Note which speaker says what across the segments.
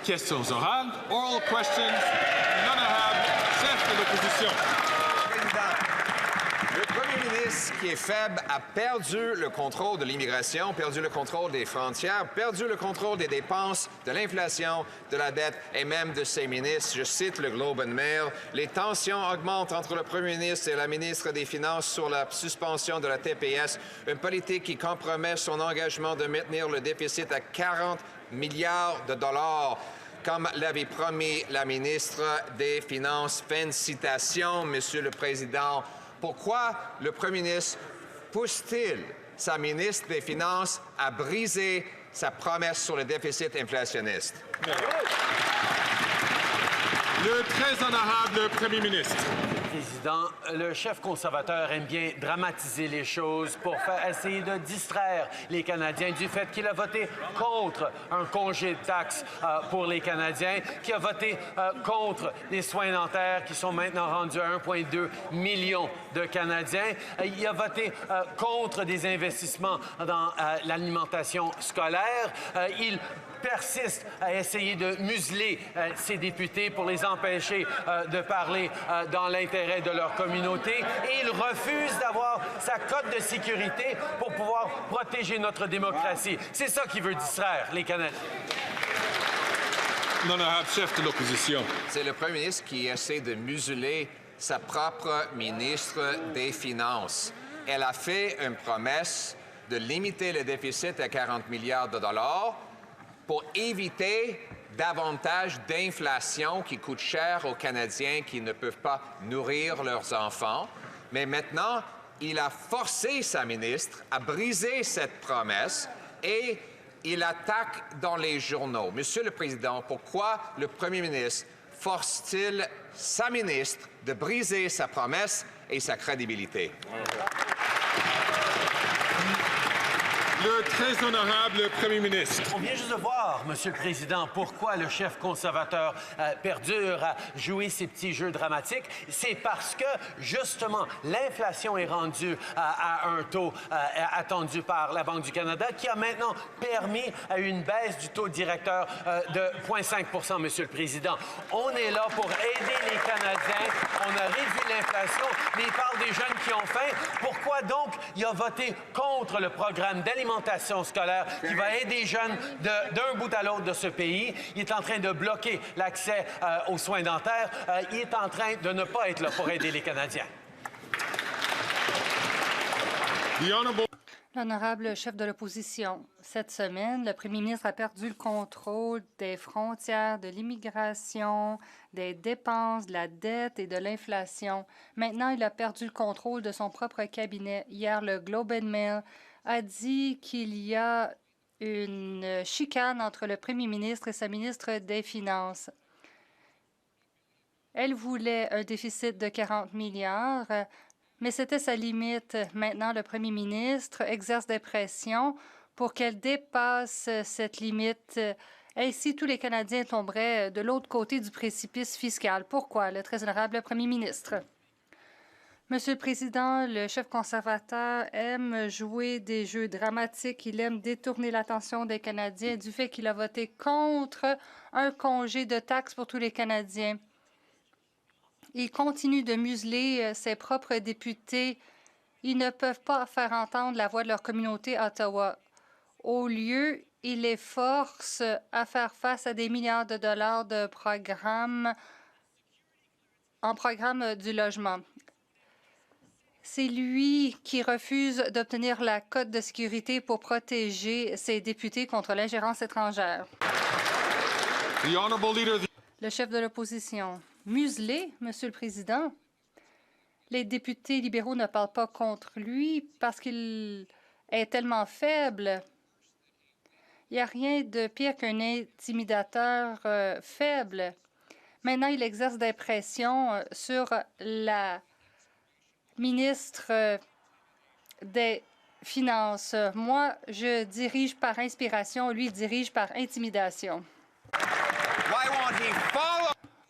Speaker 1: questions orales. Oral questions. L'honorable chef de l'opposition.
Speaker 2: Le premier ministre, qui est faible, a perdu le contrôle de l'immigration, perdu le contrôle des frontières, perdu le contrôle des dépenses, de l'inflation, de la dette et même de ses ministres. Je cite le Globe and Mail. Les tensions augmentent entre le premier ministre et la ministre des Finances sur la suspension de la TPS, une politique qui compromet son engagement de maintenir le déficit à 40 milliards de dollars. Comme l'avait promis la ministre des Finances. Fin de citation, Monsieur le Président. Pourquoi le premier ministre pousse-t-il sa ministre des Finances à briser sa promesse sur le déficit inflationniste?
Speaker 1: Le très honorable premier ministre.
Speaker 3: Président, le chef conservateur aime bien dramatiser les choses pour essayer de distraire les Canadiens du fait qu'il a voté contre un congé de taxes pour les Canadiens, qu'il a voté contre les soins dentaires qui sont maintenant rendus à 1,2 million de Canadiens. Il a voté contre des investissements dans l'alimentation scolaire. Il persiste à essayer de museler ses députés pour les empêcher de parler dans l'intérêt de leur communauté et il refuse d'avoir sa cote de sécurité pour pouvoir protéger notre démocratie. C'est ça qu'il veut distraire les Canadiens.
Speaker 1: L'honorable chef de l'opposition.
Speaker 2: C'est le premier ministre qui essaie de museler sa propre ministre des Finances. Elle a fait une promesse de limiter le déficit à 40 milliards de dollars pour éviter davantage d'inflation qui coûte cher aux Canadiens qui ne peuvent pas nourrir leurs enfants. Mais maintenant, il a forcé sa ministre à briser cette promesse et il attaque dans les journaux. Monsieur le Président, pourquoi le premier ministre force-t-il sa ministre de briser sa promesse et sa crédibilité?
Speaker 1: Le très honorable premier ministre.
Speaker 3: On vient juste de voir, Monsieur le Président, pourquoi le chef conservateur perdure à jouer ces petits jeux dramatiques. C'est parce que, justement, l'inflation est rendue à un taux attendu par la Banque du Canada qui a maintenant permis une baisse du taux directeur de 0,5 %, Monsieur le Président. On est là pour aider les Canadiens. On a réduit l'inflation, mais il parle des jeunes qui ont faim. Pourquoi donc il a voté contre le programme d'alimentation scolaire qui va aider les jeunes d'un bout à l'autre de ce pays? Il est en train de bloquer l'accès aux soins dentaires. Il est en train de ne pas être là pour aider les Canadiens.
Speaker 4: L'honorable chef de l'opposition. Cette semaine, le premier ministre a perdu le contrôle des frontières, de l'immigration, des dépenses, de la dette et de l'inflation. Maintenant, il a perdu le contrôle de son propre cabinet. Hier, le Globe and Mail a dit qu'il y a une chicane entre le premier ministre et sa ministre des Finances. Elle voulait un déficit de 40 milliards, mais c'était sa limite. Maintenant, le premier ministre exerce des pressions pour qu'elle dépasse cette limite. Ainsi, tous les Canadiens tomberaient de l'autre côté du précipice fiscal. Pourquoi, le très honorable premier ministre? Monsieur le Président, le chef conservateur aime jouer des jeux dramatiques. Il aime détourner l'attention des Canadiens du fait qu'il a voté contre un congé de taxes pour tous les Canadiens. Il continue de museler ses propres députés. Ils ne peuvent pas faire entendre la voix de leur communauté à Ottawa. Au lieu, il les force à faire face à des milliards de dollars de programmes en programme du logement. C'est lui qui refuse d'obtenir la cote de sécurité pour protéger ses députés contre l'ingérence étrangère. Le chef de l'opposition. Muselé, Monsieur le Président. Les députés libéraux ne parlent pas contre lui parce qu'il est tellement faible. Il n'y a rien de pire qu'un intimidateur faible. Maintenant, il exerce des pressions sur la ministre des Finances. Moi, je dirige par inspiration, lui dirige par intimidation.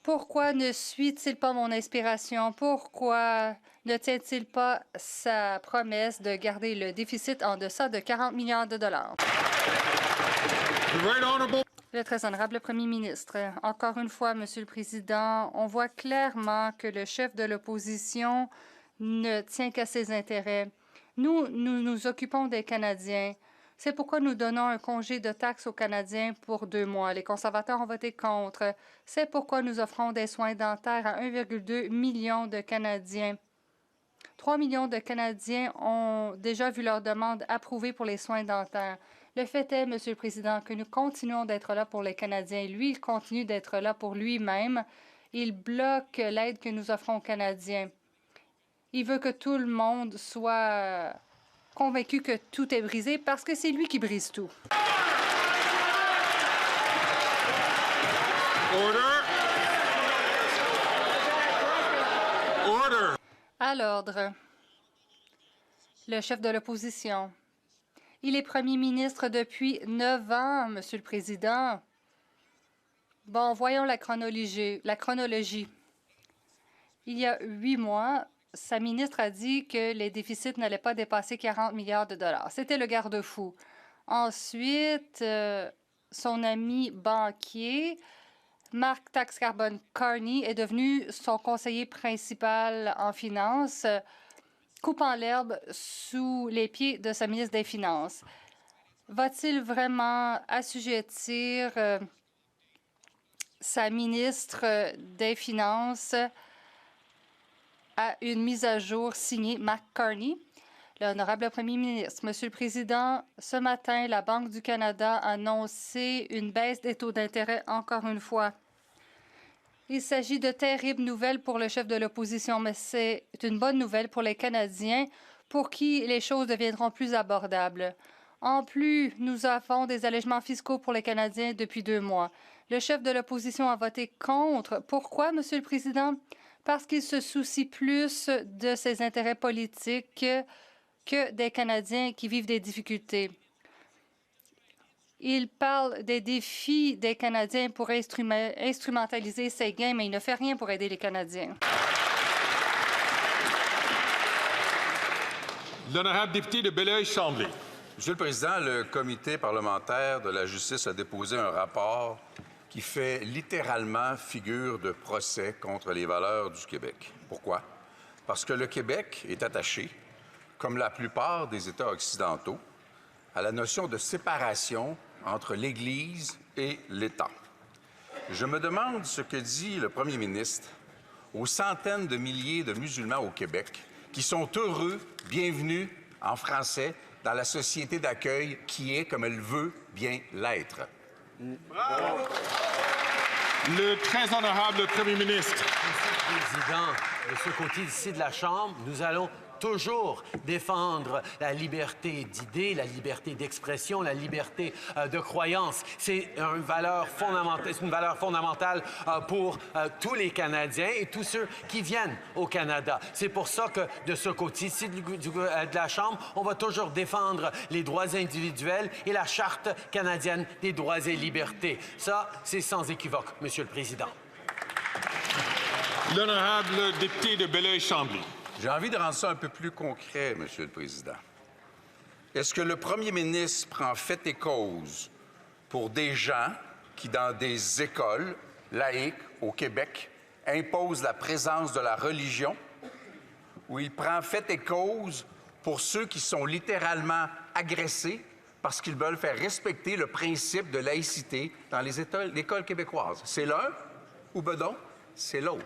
Speaker 4: Pourquoi ne suit-il pas mon inspiration? Pourquoi ne tient-il pas sa promesse de garder le déficit en deçà de 40 milliards de dollars? Le très honorable Premier ministre, encore une fois, Monsieur le Président, on voit clairement que le chef de l'opposition ne tient qu'à ses intérêts. Nous nous occupons des Canadiens. C'est pourquoi nous donnons un congé de taxes aux Canadiens pour 2 mois. Les conservateurs ont voté contre. C'est pourquoi nous offrons des soins dentaires à 1,2 million de Canadiens. 3 millions de Canadiens ont déjà vu leur demande approuvée pour les soins dentaires. Le fait est, Monsieur le Président, que nous continuons d'être là pour les Canadiens. Lui, il continue d'être là pour lui-même. Il bloque l'aide que nous offrons aux Canadiens. Il veut que tout le monde soit convaincu que tout est brisé parce que c'est lui qui brise tout.
Speaker 1: Order. Order.
Speaker 4: À l'ordre. Le chef de l'opposition. Il est premier ministre depuis 9 ans, Monsieur le Président. Bon, voyons la chronologie. Il y a 8 mois, sa ministre a dit que les déficits n'allaient pas dépasser 40 milliards de dollars. C'était le garde-fou. Ensuite, son ami banquier, Mark Tax Carbon Carney, est devenu son conseiller principal en finances, coupant l'herbe sous les pieds de sa ministre des Finances. Va-t-il vraiment assujettir sa ministre des Finances à une mise à jour signée Mark Carney? L'honorable Premier ministre, Monsieur le Président, ce matin, la Banque du Canada a annoncé une baisse des taux d'intérêt encore une fois. Il s'agit de terribles nouvelles pour le chef de l'opposition, mais c'est une bonne nouvelle pour les Canadiens pour qui les choses deviendront plus abordables. En plus, nous avons des allègements fiscaux pour les Canadiens depuis 2 mois. Le chef de l'opposition a voté contre. Pourquoi, Monsieur le Président? Parce qu'il se soucie plus de ses intérêts politiques que des Canadiens qui vivent des difficultés. Il parle des défis des Canadiens pour instrumentaliser ses gains, mais il ne fait rien pour aider les Canadiens.
Speaker 1: L'honorable député de Belleuil-Chambly.
Speaker 5: Monsieur le Président, le comité parlementaire de la justice a déposé un rapport qui fait littéralement figure de procès contre les valeurs du Québec. Pourquoi? Parce que le Québec est attaché, comme la plupart des États occidentaux, à la notion de séparation entre l'Église et l'État. Je me demande ce que dit le premier ministre aux centaines de milliers de musulmans au Québec qui sont heureux, bienvenus en français, dans la société d'accueil qui est comme elle veut bien l'être.
Speaker 1: Bravo. Le très honorable Premier ministre.
Speaker 3: Monsieur le Président, de ce côté-ci de la Chambre, nous allons toujours défendre la liberté d'idées, la liberté d'expression, la liberté de croyance. C'est une valeur fondamentale pour tous les Canadiens et tous ceux qui viennent au Canada. C'est pour ça que de ce côté-ci de la Chambre, on va toujours défendre les droits individuels et la Charte canadienne des droits et libertés. Ça, c'est sans équivoque, Monsieur le Président.
Speaker 1: L'honorable député de Belleuil-Chambly.
Speaker 5: J'ai envie de rendre ça un peu plus concret, Monsieur le Président. Est-ce que le premier ministre prend fait et cause pour des gens qui, dans des écoles laïques au Québec, imposent la présence de la religion, ou il prend fait et cause pour ceux qui sont littéralement agressés parce qu'ils veulent faire respecter le principe de laïcité dans les écoles québécoises? C'est l'un, ou bedon, c'est l'autre.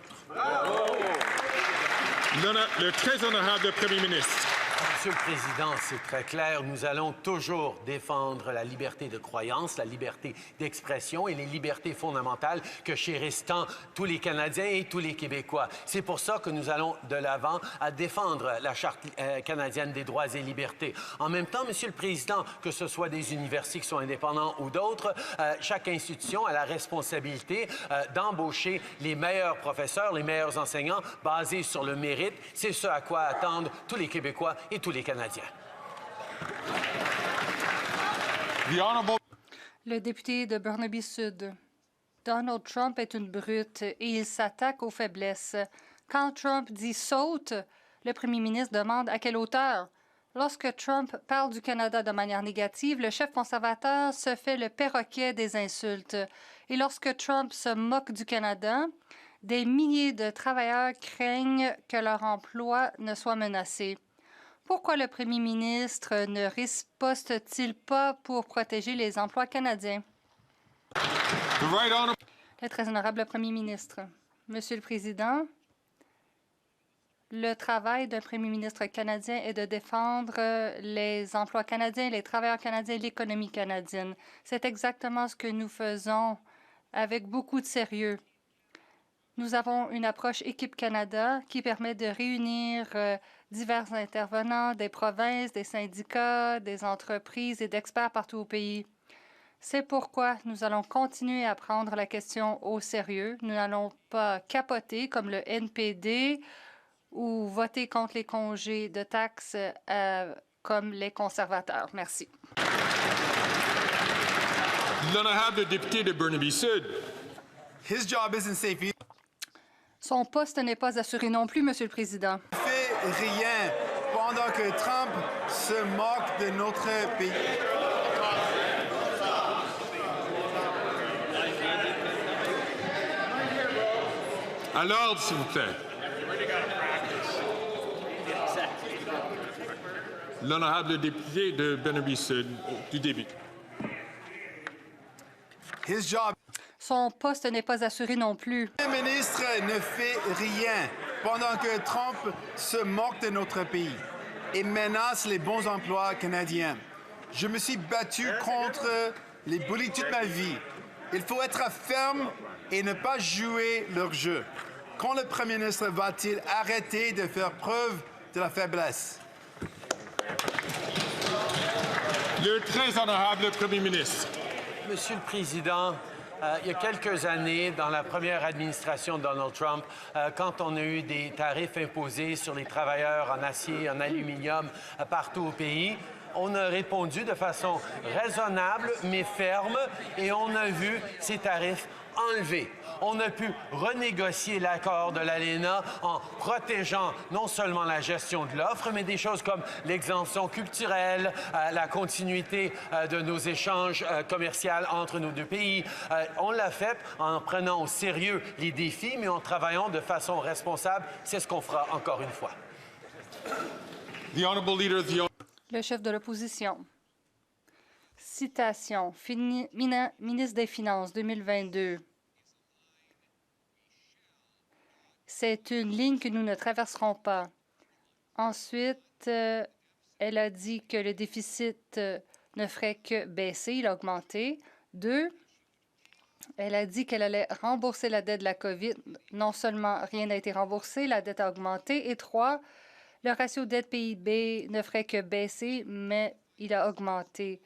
Speaker 1: Le très honorable Premier ministre.
Speaker 3: Monsieur le Président, c'est très clair. Nous allons toujours défendre la liberté de croyance, la liberté d'expression et les libertés fondamentales que chérissent tant tous les Canadiens et tous les Québécois. C'est pour ça que nous allons de l'avant à défendre la Charte canadienne des droits et libertés. En même temps, Monsieur le Président, que ce soit des universités qui sont indépendantes ou d'autres, chaque institution a la responsabilité d'embaucher les meilleurs professeurs, les meilleurs enseignants basés sur le mérite. C'est ce à quoi attendent tous les Québécois et tous les Canadiens.
Speaker 4: Le député de Burnaby-Sud. Donald Trump est une brute et il s'attaque aux faiblesses. Quand Trump dit « saute », le premier ministre demande à quelle hauteur. Lorsque Trump parle du Canada de manière négative, le chef conservateur se fait le perroquet des insultes. Et lorsque Trump se moque du Canada, des milliers de travailleurs craignent que leur emploi ne soit menacé. Pourquoi le premier ministre ne riposte-t-il pas pour protéger les emplois canadiens?
Speaker 1: The right honourable.
Speaker 4: Le très honorable premier ministre. Monsieur le Président, le travail d'un premier ministre canadien est de défendre les emplois canadiens, les travailleurs canadiens et l'économie canadienne. C'est exactement ce que nous faisons avec beaucoup de sérieux. Nous avons une approche Équipe Canada qui permet de réunir divers intervenants des provinces, des syndicats, des entreprises et d'experts partout au pays. C'est pourquoi nous allons continuer à prendre la question au sérieux. Nous n'allons pas capoter comme le NPD ou voter contre les congés de taxes comme les conservateurs. Merci.
Speaker 1: L'honorable député de Burnaby Sud.
Speaker 6: His job isn't safe. Il
Speaker 4: Son poste n'est pas assuré non plus, Monsieur le Président.
Speaker 6: ne fait rien pendant que Trump se moque de notre pays.
Speaker 1: À l'ordre, s'il vous plaît. L'honorable député de Burnaby Sud, du début.
Speaker 6: His job.
Speaker 4: Son poste n'est pas assuré non plus.
Speaker 6: Le ministre ne fait rien pendant que Trump se moque de notre pays et menace les bons emplois canadiens. Je me suis battu contre les bullies toute ma vie. Il faut être ferme et ne pas jouer leur jeu. Quand le premier ministre va-t-il arrêter de faire preuve de la faiblesse?
Speaker 1: Le très honorable premier ministre.
Speaker 3: Monsieur le Président, il y a quelques années, dans la première administration de Donald Trump, quand on a eu des tarifs imposés sur les travailleurs en acier, en aluminium, partout au pays, on a répondu de façon raisonnable mais ferme et on a vu ces tarifs enlevés. On a pu renégocier l'accord de l'ALENA en protégeant non seulement la gestion de l'offre, mais des choses comme l'exemption culturelle, la continuité de nos échanges commerciaux entre nos deux pays. On l'a fait en prenant au sérieux les défis, mais en travaillant de façon responsable. C'est ce qu'on fera encore une fois.
Speaker 1: The honorable leader of the
Speaker 4: Le chef de l'opposition. Citation. Ministre des Finances 2022. C'est une ligne que nous ne traverserons pas. Ensuite, elle a dit que le déficit ne ferait que baisser, il a augmenté. 2, elle a dit qu'elle allait rembourser la dette de la COVID. Non seulement rien n'a été remboursé, la dette a augmenté. Et 3, le ratio dette-PIB ne ferait que baisser, mais il a augmenté.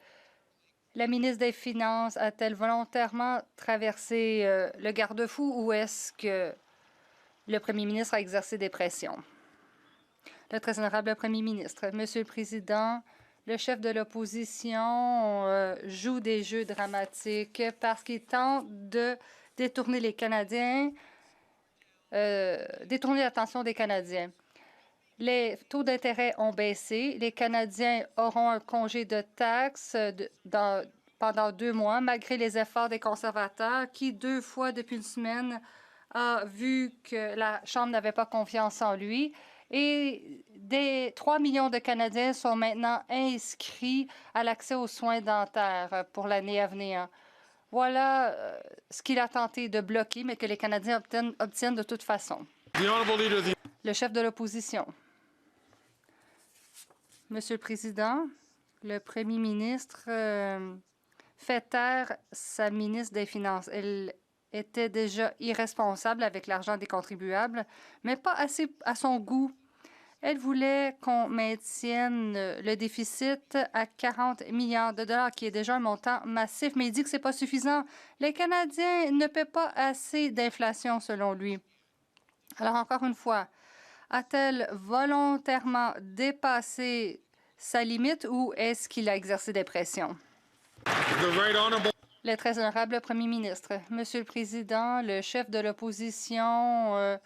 Speaker 4: La ministre des Finances a-t-elle volontairement traversé le garde-fou ou est-ce que le premier ministre a exercé des pressions? Le très honorable premier ministre. Monsieur le Président, le chef de l'opposition joue des jeux dramatiques parce qu'il tente de détourner les Canadiens, détourner l'attention des Canadiens. Les taux d'intérêt ont baissé. Les Canadiens auront un congé de taxes pendant 2 mois, malgré les efforts des conservateurs qui, 2 fois depuis une semaine, a vu que la Chambre n'avait pas confiance en lui. Et 3 millions de Canadiens sont maintenant inscrits à l'accès aux soins dentaires pour l'année à venir. Voilà ce qu'il a tenté de bloquer, mais que les Canadiens obtiennent de toute façon. Le chef de l'opposition. Monsieur le Président, le premier ministre fait taire sa ministre des Finances. Elle était déjà irresponsable avec l'argent des contribuables, mais pas assez à son goût. Elle voulait qu'on maintienne le déficit à 40 milliards de dollars, qui est déjà un montant massif, mais il dit que ce n'est pas suffisant. Les Canadiens ne paient pas assez d'inflation, selon lui. Alors, encore une fois, a-t-elle volontairement dépassé sa limite ou est-ce qu'il a exercé des pressions? Le très honorable premier ministre. Monsieur le Président, le chef de l'opposition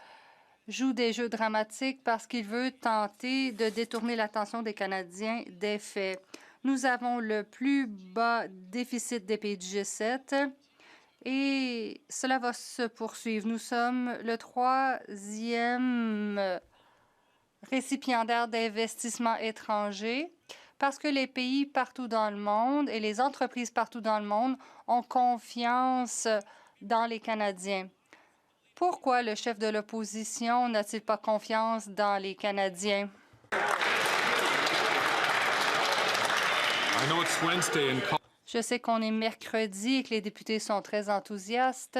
Speaker 4: joue des jeux dramatiques parce qu'il veut tenter de détourner l'attention des Canadiens des faits. Nous avons le plus bas déficit des pays du G7 et cela va se poursuivre. Nous sommes le 3e récipiendaire d'investissements étrangers parce que les pays partout dans le monde et les entreprises partout dans le monde ont confiance dans les Canadiens. Pourquoi le chef de l'opposition n'a-t-il pas confiance dans les Canadiens?
Speaker 1: I know it's Wednesday in
Speaker 4: Je sais qu'on est mercredi et que les députés sont très enthousiastes,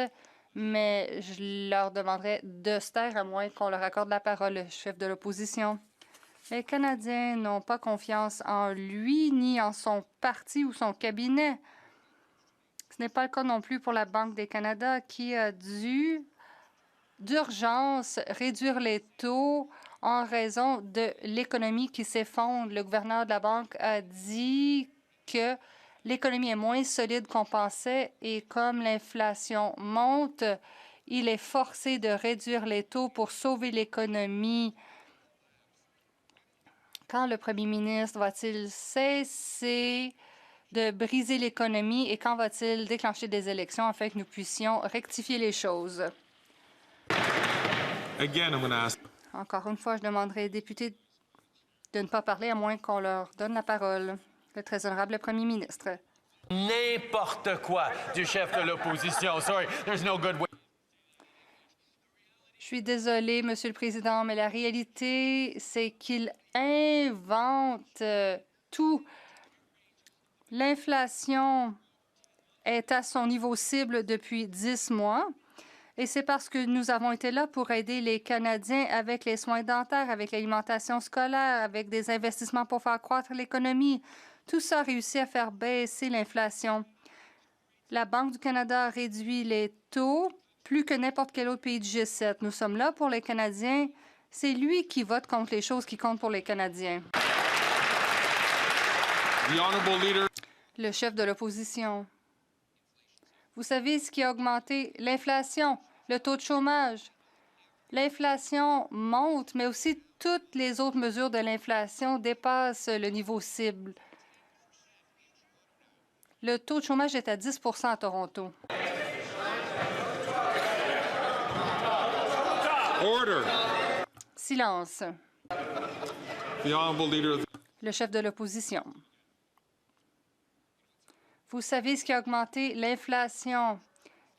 Speaker 4: mais je leur demanderai de se taire à moins qu'on leur accorde la parole, le chef de l'opposition. Les Canadiens n'ont pas confiance en lui ni en son parti ou son cabinet. Ce n'est pas le cas non plus pour la Banque des Canada qui a dû d'urgence réduire les taux en raison de l'économie qui s'effondre. Le gouverneur de la banque a dit que l'économie est moins solide qu'on pensait et comme l'inflation monte, il est forcé de réduire les taux pour sauver l'économie. Quand le premier ministre va-t-il cesser de briser l'économie et quand va-t-il déclencher des élections afin que nous puissions rectifier les choses?
Speaker 1: again, I'm going to ask.
Speaker 4: Encore une fois, je demanderai aux députés de ne pas parler à moins qu'on leur donne la parole. Le très honorable premier ministre.
Speaker 3: N'importe quoi du chef de l'opposition. Sorry, there's no good way.
Speaker 4: Je suis désolé, Monsieur le Président, mais la réalité, c'est qu'il invente tout. L'inflation est à son niveau cible depuis 10 mois. Et c'est parce que nous avons été là pour aider les Canadiens avec les soins dentaires, avec l'alimentation scolaire, avec des investissements pour faire croître l'économie. Tout ça a réussi à faire baisser l'inflation. La Banque du Canada a réduit les taux plus que n'importe quel autre pays du G7. Nous sommes là pour les Canadiens. C'est lui qui vote contre les choses qui comptent pour les Canadiens.
Speaker 1: The honourable leader.
Speaker 4: Le chef de l'opposition. Vous savez ce qui a augmenté? L'inflation, le taux de chômage. L'inflation monte, mais aussi toutes les autres mesures de l'inflation dépassent le niveau cible. Le taux de chômage est à 10 % à Toronto.
Speaker 1: Order.
Speaker 4: Silence.
Speaker 1: The honourable leader.
Speaker 4: Le chef de l'opposition. Vous savez ce qui a augmenté? L'inflation.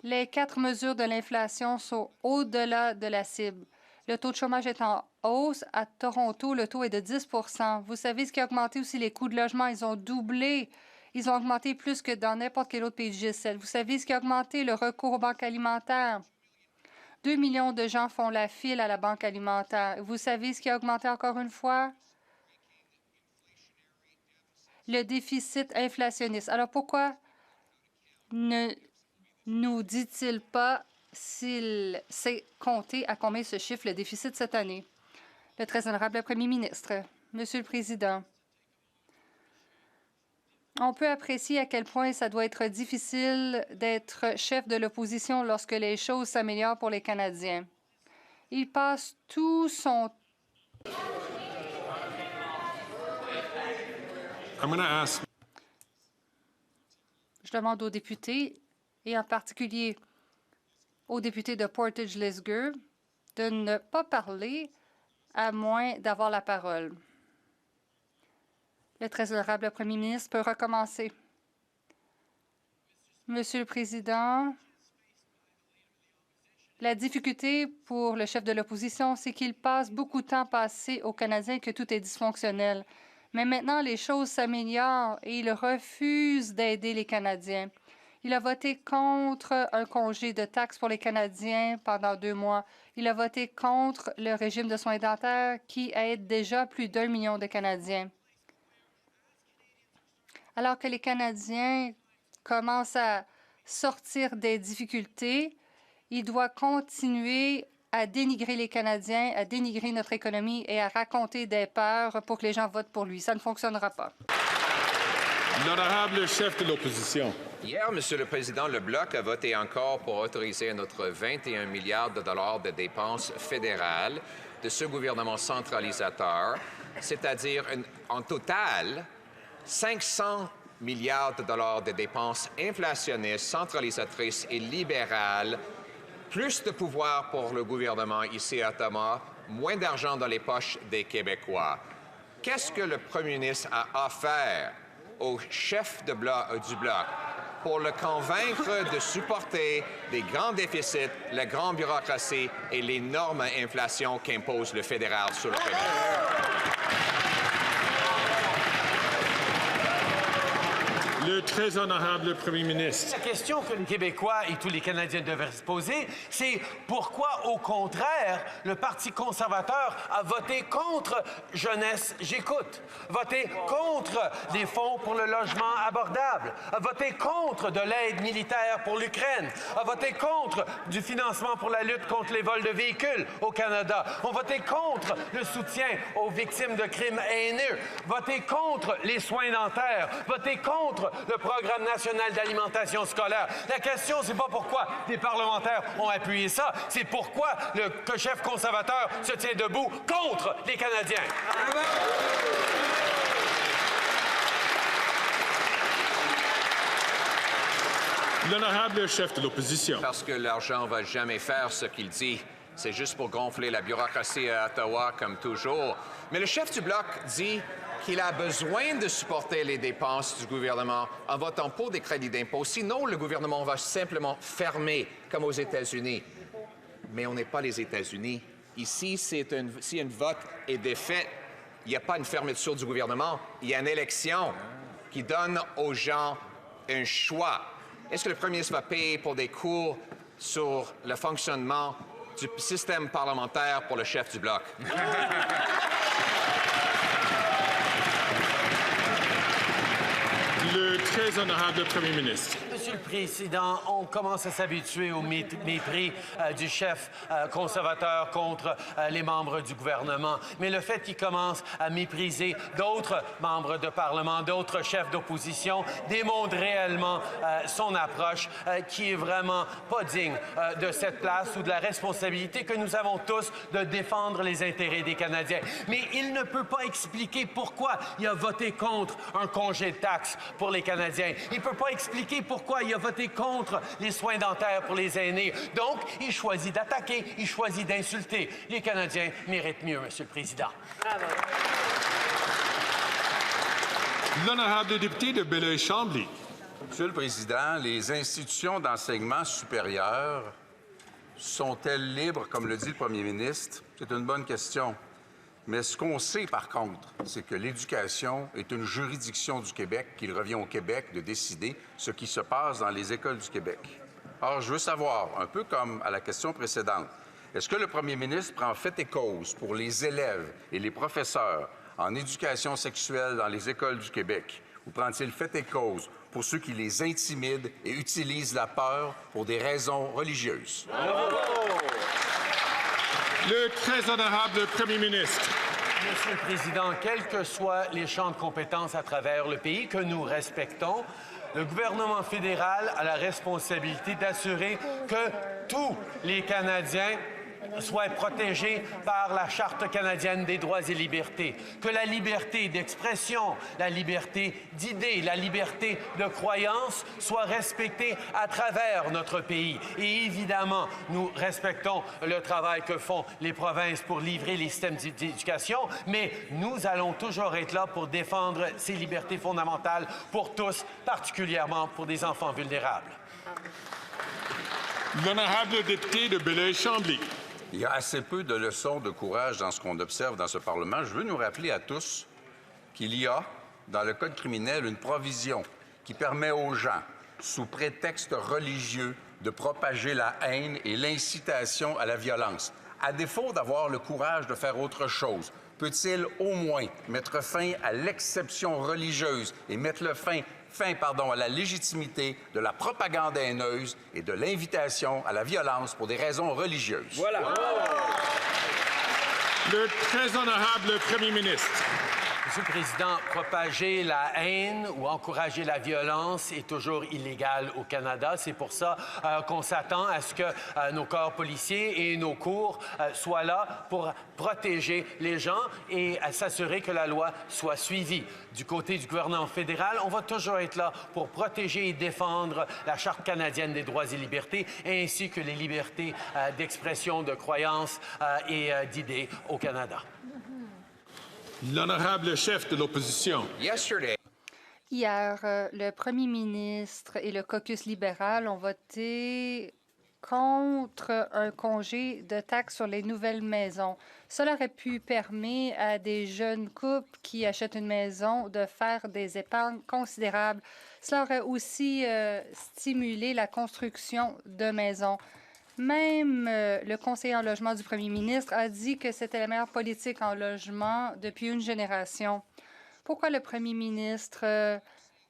Speaker 4: Les 4 mesures de l'inflation sont au-delà de la cible. Le taux de chômage est en hausse. À Toronto, le taux est de 10 % Vous savez ce qui a augmenté aussi? Les coûts de logement, ils ont doublé. Ils ont augmenté plus que dans n'importe quel autre pays du G7. Vous savez ce qui a augmenté? Le recours aux banques alimentaires. 2 millions de gens font la file à la banque alimentaire. Vous savez ce qui a augmenté encore une fois? Le déficit inflationniste. Alors pourquoi ne nous dit-il pas s'il sait compter à combien se chiffre le déficit cette année? Le très honorable premier ministre. Monsieur le Président, on peut apprécier à quel point ça doit être difficile d'être chef de l'opposition lorsque les choses s'améliorent pour les Canadiens. Il passe tout son
Speaker 1: I'm going to ask.
Speaker 4: Je demande aux députés, et en particulier aux députés de Portage-Lisgur, de ne pas parler à moins d'avoir la parole. Le très honorable premier ministre peut recommencer. Monsieur le Président, la difficulté pour le chef de l'opposition, c'est qu'il passe beaucoup de temps passé aux Canadiens que tout est dysfonctionnel. Mais maintenant, les choses s'améliorent et il refuse d'aider les Canadiens. Il a voté contre un congé de taxes pour les Canadiens pendant 2 mois. Il a voté contre le régime de soins dentaires qui aide déjà plus d'1 million de Canadiens. Alors que les Canadiens commencent à sortir des difficultés, il doit continuer à dénigrer les Canadiens, à dénigrer notre économie et à raconter des peurs pour que les gens votent pour lui. Ça ne fonctionnera pas.
Speaker 1: L'honorable chef de l'opposition.
Speaker 2: Hier, Monsieur le Président, le Bloc a voté encore pour autoriser un autre 21 milliards de dollars de dépenses fédérales de ce gouvernement centralisateur, c'est-à-dire en total 500 milliards de dollars de dépenses inflationnistes, centralisatrices et libérales, plus de pouvoir pour le gouvernement ici à Ottawa, moins d'argent dans les poches des Québécois. Qu'est-ce que le premier ministre a offert au chef du Bloc pour le convaincre de supporter les grands déficits, la grande bureaucratie et l'énorme inflation qu'impose le fédéral sur le Québec?
Speaker 1: Le très honorable Premier ministre.
Speaker 3: La question que les Québécois et tous les Canadiens devraient se poser, c'est pourquoi, au contraire, le Parti conservateur a voté contre Jeunesse J'écoute, voté contre des fonds pour le logement abordable, a voté contre de l'aide militaire pour l'Ukraine, a voté contre du financement pour la lutte contre les vols de véhicules au Canada, ont voté contre le soutien aux victimes de crimes haineux, voté contre les soins dentaires, voté contre le programme national d'alimentation scolaire. La question, c'est pas pourquoi des parlementaires ont appuyé ça, c'est pourquoi le chef conservateur se tient debout contre les Canadiens.
Speaker 1: L'honorable chef de l'opposition.
Speaker 2: Parce que l'argent va jamais faire ce qu'il dit. C'est juste pour gonfler la bureaucratie à Ottawa, comme toujours. Mais le chef du Bloc dit qu'il a besoin de supporter les dépenses du gouvernement en votant pour des crédits d'impôt. Sinon, le gouvernement va simplement fermer, comme aux États-Unis. Mais on n'est pas les États-Unis. Ici, si un vote est défait, il n'y a pas une fermeture du gouvernement. Il y a une élection qui donne aux gens un choix. Est-ce que le premier ministre va payer pour des cours sur le fonctionnement du système parlementaire pour le chef du Bloc?
Speaker 1: Le très honorable Premier ministre.
Speaker 3: Monsieur le Président, on commence à s'habituer au mépris du chef conservateur contre les membres du gouvernement. Mais le fait qu'il commence à mépriser d'autres membres de Parlement, d'autres chefs d'opposition, démontre réellement son approche qui est vraiment pas digne de cette place ou de la responsabilité que nous avons tous de défendre les intérêts des Canadiens. Mais il ne peut pas expliquer pourquoi il a voté contre un congé de taxes pour les Canadiens. Il ne peut pas expliquer pourquoi il a voté contre les soins dentaires pour les aînés. Donc, il choisit d'attaquer, il choisit d'insulter. Les Canadiens méritent mieux, Monsieur le Président.
Speaker 7: Bravo.
Speaker 1: L'honorable député de Belleuil-Chambly.
Speaker 5: Monsieur le Président, les institutions d'enseignement supérieur sont-elles libres, comme le dit le premier ministre? C'est une bonne question. Mais ce qu'on sait, par contre, c'est que l'éducation est une juridiction du Québec, qu'il revient au Québec de décider ce qui se passe dans les écoles du Québec. Or, je veux savoir, un peu comme à la question précédente, est-ce que le premier ministre prend fait et cause pour les élèves et les professeurs en éducation sexuelle dans les écoles du Québec? Ou prend-il fait et cause pour ceux qui les intimident et utilisent la peur pour des raisons religieuses?
Speaker 1: Le très honorable Premier ministre.
Speaker 3: Monsieur le Président, quels que soient les champs de compétences à travers le pays que nous respectons, le gouvernement fédéral a la responsabilité d'assurer que tous les Canadiens soient protégés par la Charte canadienne des droits et libertés, que la liberté d'expression, la liberté d'idées, la liberté de croyance soient respectées à travers notre pays. Et évidemment, nous respectons le travail que font les provinces pour livrer les systèmes d'éducation, mais nous allons toujours être là pour défendre ces libertés fondamentales pour tous, particulièrement pour des enfants vulnérables.
Speaker 1: L'honorable député de Belleuil-Chambly.
Speaker 5: Il y a assez peu de leçons de courage dans ce qu'on observe dans ce Parlement. Je veux nous rappeler à tous qu'il y a, dans le Code criminel, une provision qui permet aux gens, sous prétexte religieux, de propager la haine et l'incitation à la violence. À défaut d'avoir le courage de faire autre chose, peut-il au moins mettre fin à l'exception religieuse et mettre fin à la légitimité de la propagande haineuse et de l'invitation à la violence pour des raisons religieuses?
Speaker 1: Voilà. Le très honorable Premier ministre.
Speaker 3: Monsieur le Président, propager la haine ou encourager la violence est toujours illégal au Canada. C'est pour ça qu'on s'attend à ce que nos corps policiers et nos cours soient là pour protéger les gens et s'assurer que la loi soit suivie. Du côté du gouvernement fédéral, on va toujours être là pour protéger et défendre la Charte canadienne des droits et libertés, ainsi que les libertés d'expression, de croyance et d'idées au Canada.
Speaker 1: L'honorable chef de l'opposition.
Speaker 2: Yesterday,
Speaker 4: Hier, le premier ministre et le caucus libéral ont voté contre un congé de taxes sur les nouvelles maisons. Cela aurait pu permettre à des jeunes couples qui achètent une maison de faire des épargnes considérables. Cela aurait aussi stimulé la construction de maisons. Même le conseiller en logement du premier ministre a dit que c'était la meilleure politique en logement depuis une génération. Pourquoi le premier ministre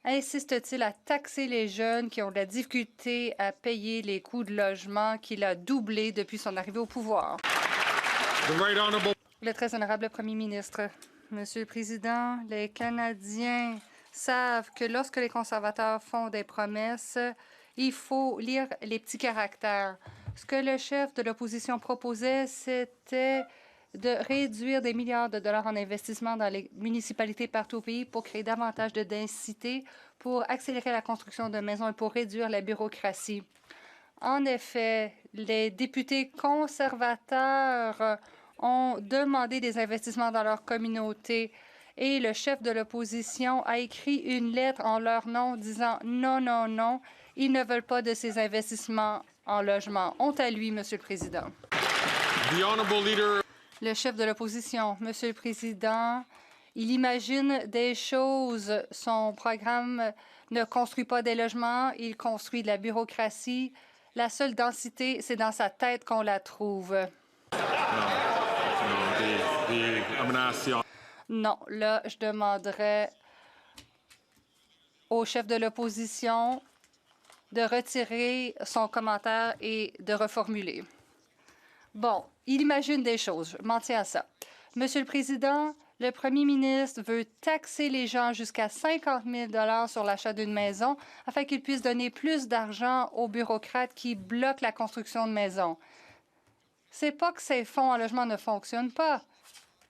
Speaker 4: insiste-t-il à taxer les jeunes qui ont de la difficulté à payer les coûts de logement qu'il a doublés depuis son arrivée au pouvoir?
Speaker 1: The right honorable.
Speaker 4: Le très honorable premier ministre, Monsieur le Président, les Canadiens savent que lorsque les conservateurs font des promesses, il faut lire les petits caractères. Ce que le chef de l'opposition proposait, c'était de réduire des milliards de dollars en investissement dans les municipalités partout au pays pour créer davantage de densité, pour accélérer la construction de maisons et pour réduire la bureaucratie. En effet, les députés conservateurs ont demandé des investissements dans leur communauté et le chef de l'opposition a écrit une lettre en leur nom disant « Non, non, non, ils ne veulent pas de ces investissements en logement. » Honte à lui, Monsieur le Président.
Speaker 1: The honorable leader.
Speaker 4: Le chef de l'opposition, Monsieur le Président, il imagine des choses. Son programme ne construit pas des logements, il construit de la bureaucratie. La seule densité, c'est dans sa tête qu'on la trouve. Non, là, je demanderais au chef de l'opposition de retirer son commentaire et de reformuler. Bon, il imagine des choses. Je m'en tiens à ça. Monsieur le Président, le premier ministre veut taxer les gens jusqu'à 50 000 sur l'achat d'une maison afin qu'ils puissent donner plus d'argent aux bureaucrates qui bloquent la construction de maisons. C'est pas que ces fonds en logement ne fonctionnent pas.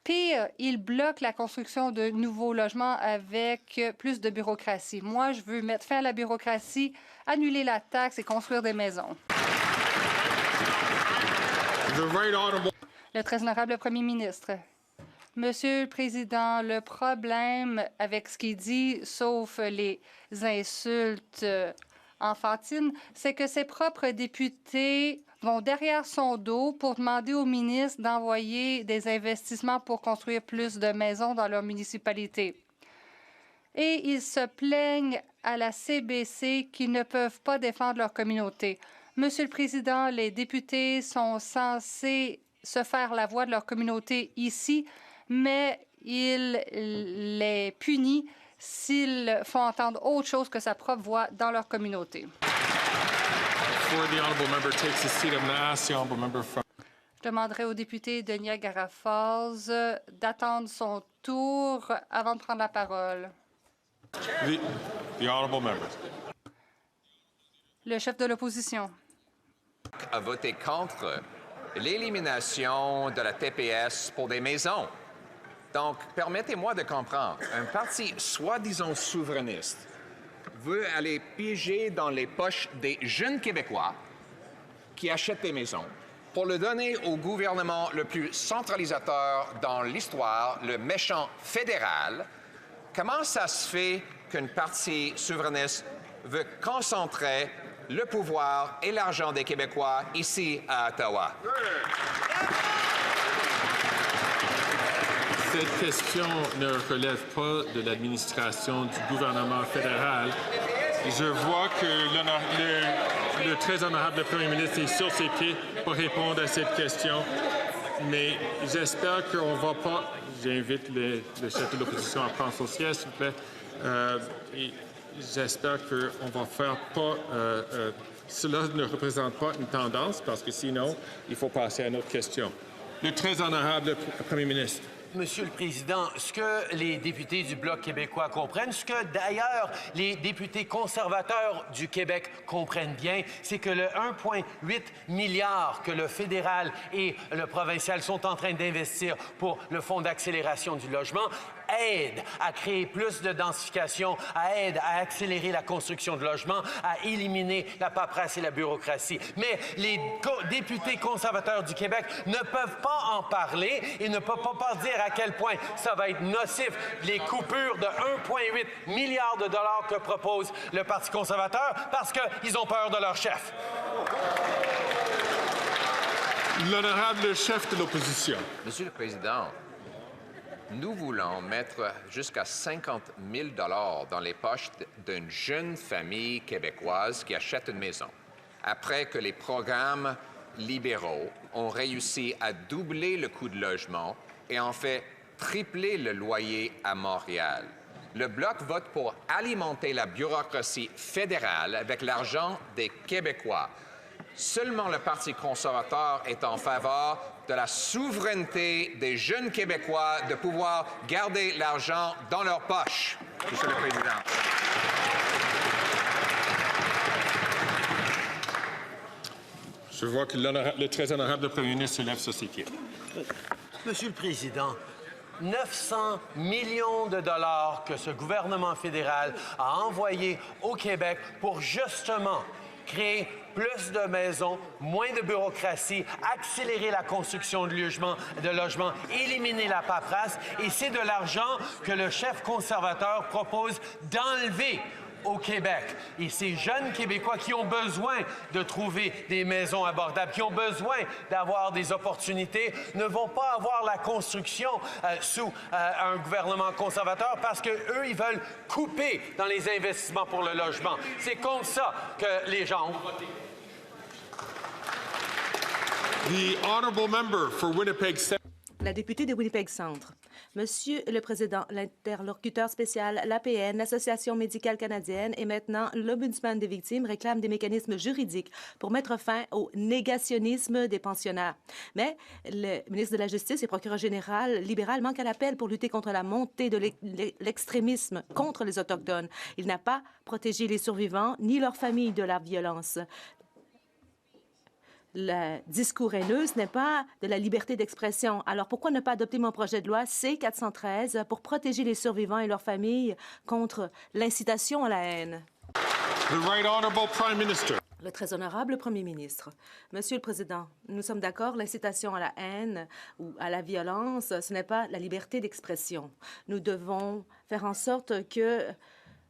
Speaker 4: Pire, ils bloquent la construction de nouveaux logements avec plus de bureaucratie. Moi, je veux mettre fin à la bureaucratie, annuler la taxe et construire des maisons.
Speaker 1: The right honorable.
Speaker 4: Le très honorable premier ministre. Monsieur le Président, le problème avec ce qu'il dit, sauf les insultes enfantines, c'est que ses propres députés vont derrière son dos pour demander au ministre d'envoyer des investissements pour construire plus de maisons dans leur municipalité. Et ils se plaignent à la CBC qu'ils ne peuvent pas défendre leur communauté. Monsieur le Président, les députés sont censés se faire la voix de leur communauté ici, mais il les punit s'ils font entendre autre chose que sa propre voix dans leur communauté.
Speaker 1: Before the honorable member takes his seat, I'm going to ask the honorable member from.
Speaker 4: Je demanderai au député de Niagara Falls d'attendre son tour avant de prendre la parole.
Speaker 1: The honorable member.
Speaker 4: Le chef de l'opposition.
Speaker 2: a voté contre l'élimination de la TPS pour des maisons. Donc, permettez-moi de comprendre. Un parti soi-disant souverainiste veut aller piéger dans les poches des jeunes Québécois qui achètent des maisons pour le donner au gouvernement le plus centralisateur dans l'histoire, le méchant fédéral. Comment ça se fait qu'un parti souverainiste veut concentrer le pouvoir et l'argent des Québécois ici à Ottawa?
Speaker 1: Cette question ne relève pas de l'administration du gouvernement fédéral. Je vois que le très honorable Premier ministre est sur ses pieds pour répondre à cette question, mais j'espère qu'on ne va pas... J'invite le chef de l'opposition à prendre son siège, s'il vous plaît. Et j'espère qu'on va faire pas... cela ne représente pas une tendance, parce que sinon, il faut passer à une autre question. Le très honorable Premier ministre.
Speaker 3: Monsieur le Président, ce que les députés du Bloc québécois comprennent, ce que d'ailleurs les députés conservateurs du Québec comprennent bien, c'est que le 1,8 milliard que le fédéral et le provincial sont en train d'investir pour le Fonds d'accélération du logement aide à créer plus de densification, aide à accélérer la construction de logements, à éliminer la paperasse et la bureaucratie. Mais les députés conservateurs du Québec ne peuvent pas en parler et ne peuvent pas dire à quel point ça va être nocif, les coupures de 1,8 milliard de dollars que propose le Parti conservateur, parce qu'ils ont peur de leur chef.
Speaker 1: L'honorable chef de l'opposition.
Speaker 2: Monsieur le Président, nous voulons mettre jusqu'à 50 000 dans les poches d'une jeune famille québécoise qui achète une maison. Après que les programmes libéraux ont réussi à doubler le coût de logement et en fait tripler le loyer à Montréal. Le Bloc vote pour alimenter la bureaucratie fédérale avec l'argent des Québécois. Seulement le Parti conservateur est en faveur de la souveraineté des jeunes Québécois de pouvoir garder l'argent dans leur poche. Monsieur le Président.
Speaker 1: Je vois que le très honorable Premier ministre se lève sur ses pieds.
Speaker 3: Monsieur le Président, 900 millions de dollars que ce gouvernement fédéral a envoyés au Québec pour justement créer plus de maisons, moins de bureaucratie, accélérer la construction de logements, éliminer la paperasse. Et c'est de l'argent que le chef conservateur propose d'enlever au Québec. Et ces jeunes Québécois qui ont besoin de trouver des maisons abordables, qui ont besoin d'avoir des opportunités, ne vont pas avoir la construction sous un gouvernement conservateur parce qu'eux, ils veulent couper dans les investissements pour le logement. C'est comme ça que les gens ont voté.
Speaker 1: The honourable member for Winnipeg Centre.
Speaker 7: La députée de Winnipeg Centre. Monsieur le Président, l'interlocuteur spécial, l'APN, l'Association médicale canadienne et maintenant l'Ombudsman des victimes réclament des mécanismes juridiques pour mettre fin au négationnisme des pensionnaires. Mais le ministre de la Justice et procureur général libéral manque à l'appel pour lutter contre la montée de l'extrémisme contre les Autochtones. Il n'a pas protégé les survivants ni leurs familles de la violence. Le discours haineux, ce n'est pas de la liberté d'expression. Alors, pourquoi ne pas adopter mon projet de loi C-413 pour protéger les survivants et leurs familles contre l'incitation à la haine?
Speaker 1: The right honourable Prime Minister.
Speaker 7: Le très honorable Premier ministre. Monsieur le Président, nous sommes d'accord, l'incitation à la haine ou à la violence, ce n'est pas la liberté d'expression. Nous devons faire en sorte que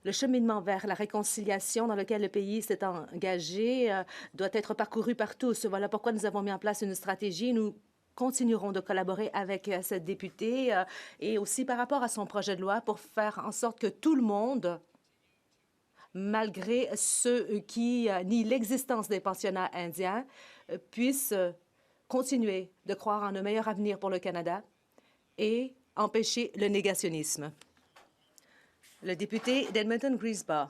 Speaker 7: le cheminement vers la réconciliation dans lequel le pays s'est engagé doit être parcouru par tous. Voilà pourquoi nous avons mis en place une stratégie. Nous continuerons de collaborer avec cette députée et aussi par rapport à son projet de loi pour faire en sorte que tout le monde, malgré ceux qui nient l'existence des pensionnats indiens, puisse continuer de croire en un meilleur avenir pour le Canada et empêcher le négationnisme. Le député d'Edmonton-Griesbach.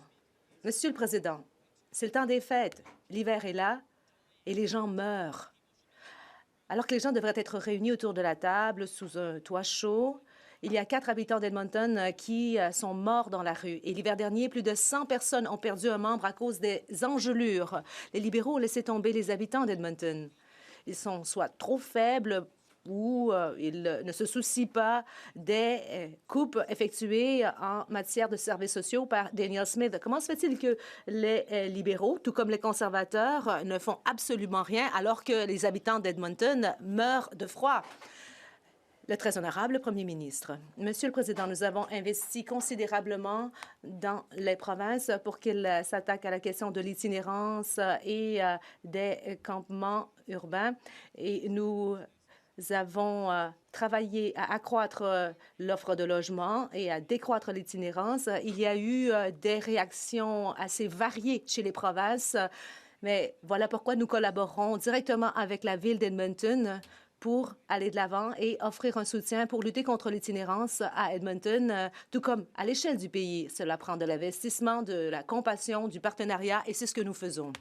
Speaker 7: Monsieur le Président, c'est le temps des fêtes. L'hiver est là et les gens meurent. Alors que les gens devraient être réunis autour de la table sous un toit chaud, il y a 4 habitants d'Edmonton qui sont morts dans la rue. Et l'hiver dernier, plus de 100 personnes ont perdu un membre à cause des engelures. Les libéraux ont laissé tomber les habitants d'Edmonton. Ils sont soit trop faibles où ils ne se soucient pas des coupes effectuées en matière de services sociaux par Danielle Smith. Comment se fait-il que les libéraux, tout comme les conservateurs, ne font absolument rien alors que les habitants d'Edmonton meurent de froid? Le très honorable Premier ministre. Monsieur le Président, nous avons investi considérablement dans les provinces pour qu'ils s'attaquent à la question de l'itinérance et des campements urbains. Et nous avons travaillé à accroître l'offre de logement et à décroître l'itinérance. Il y a eu des réactions assez variées chez les provinces, mais voilà pourquoi nous collaborons directement avec la ville d'Edmonton pour aller de l'avant et offrir un soutien pour lutter contre l'itinérance à Edmonton, tout comme à l'échelle du pays. Cela prend de l'investissement, de la compassion, du partenariat, et c'est ce que nous faisons.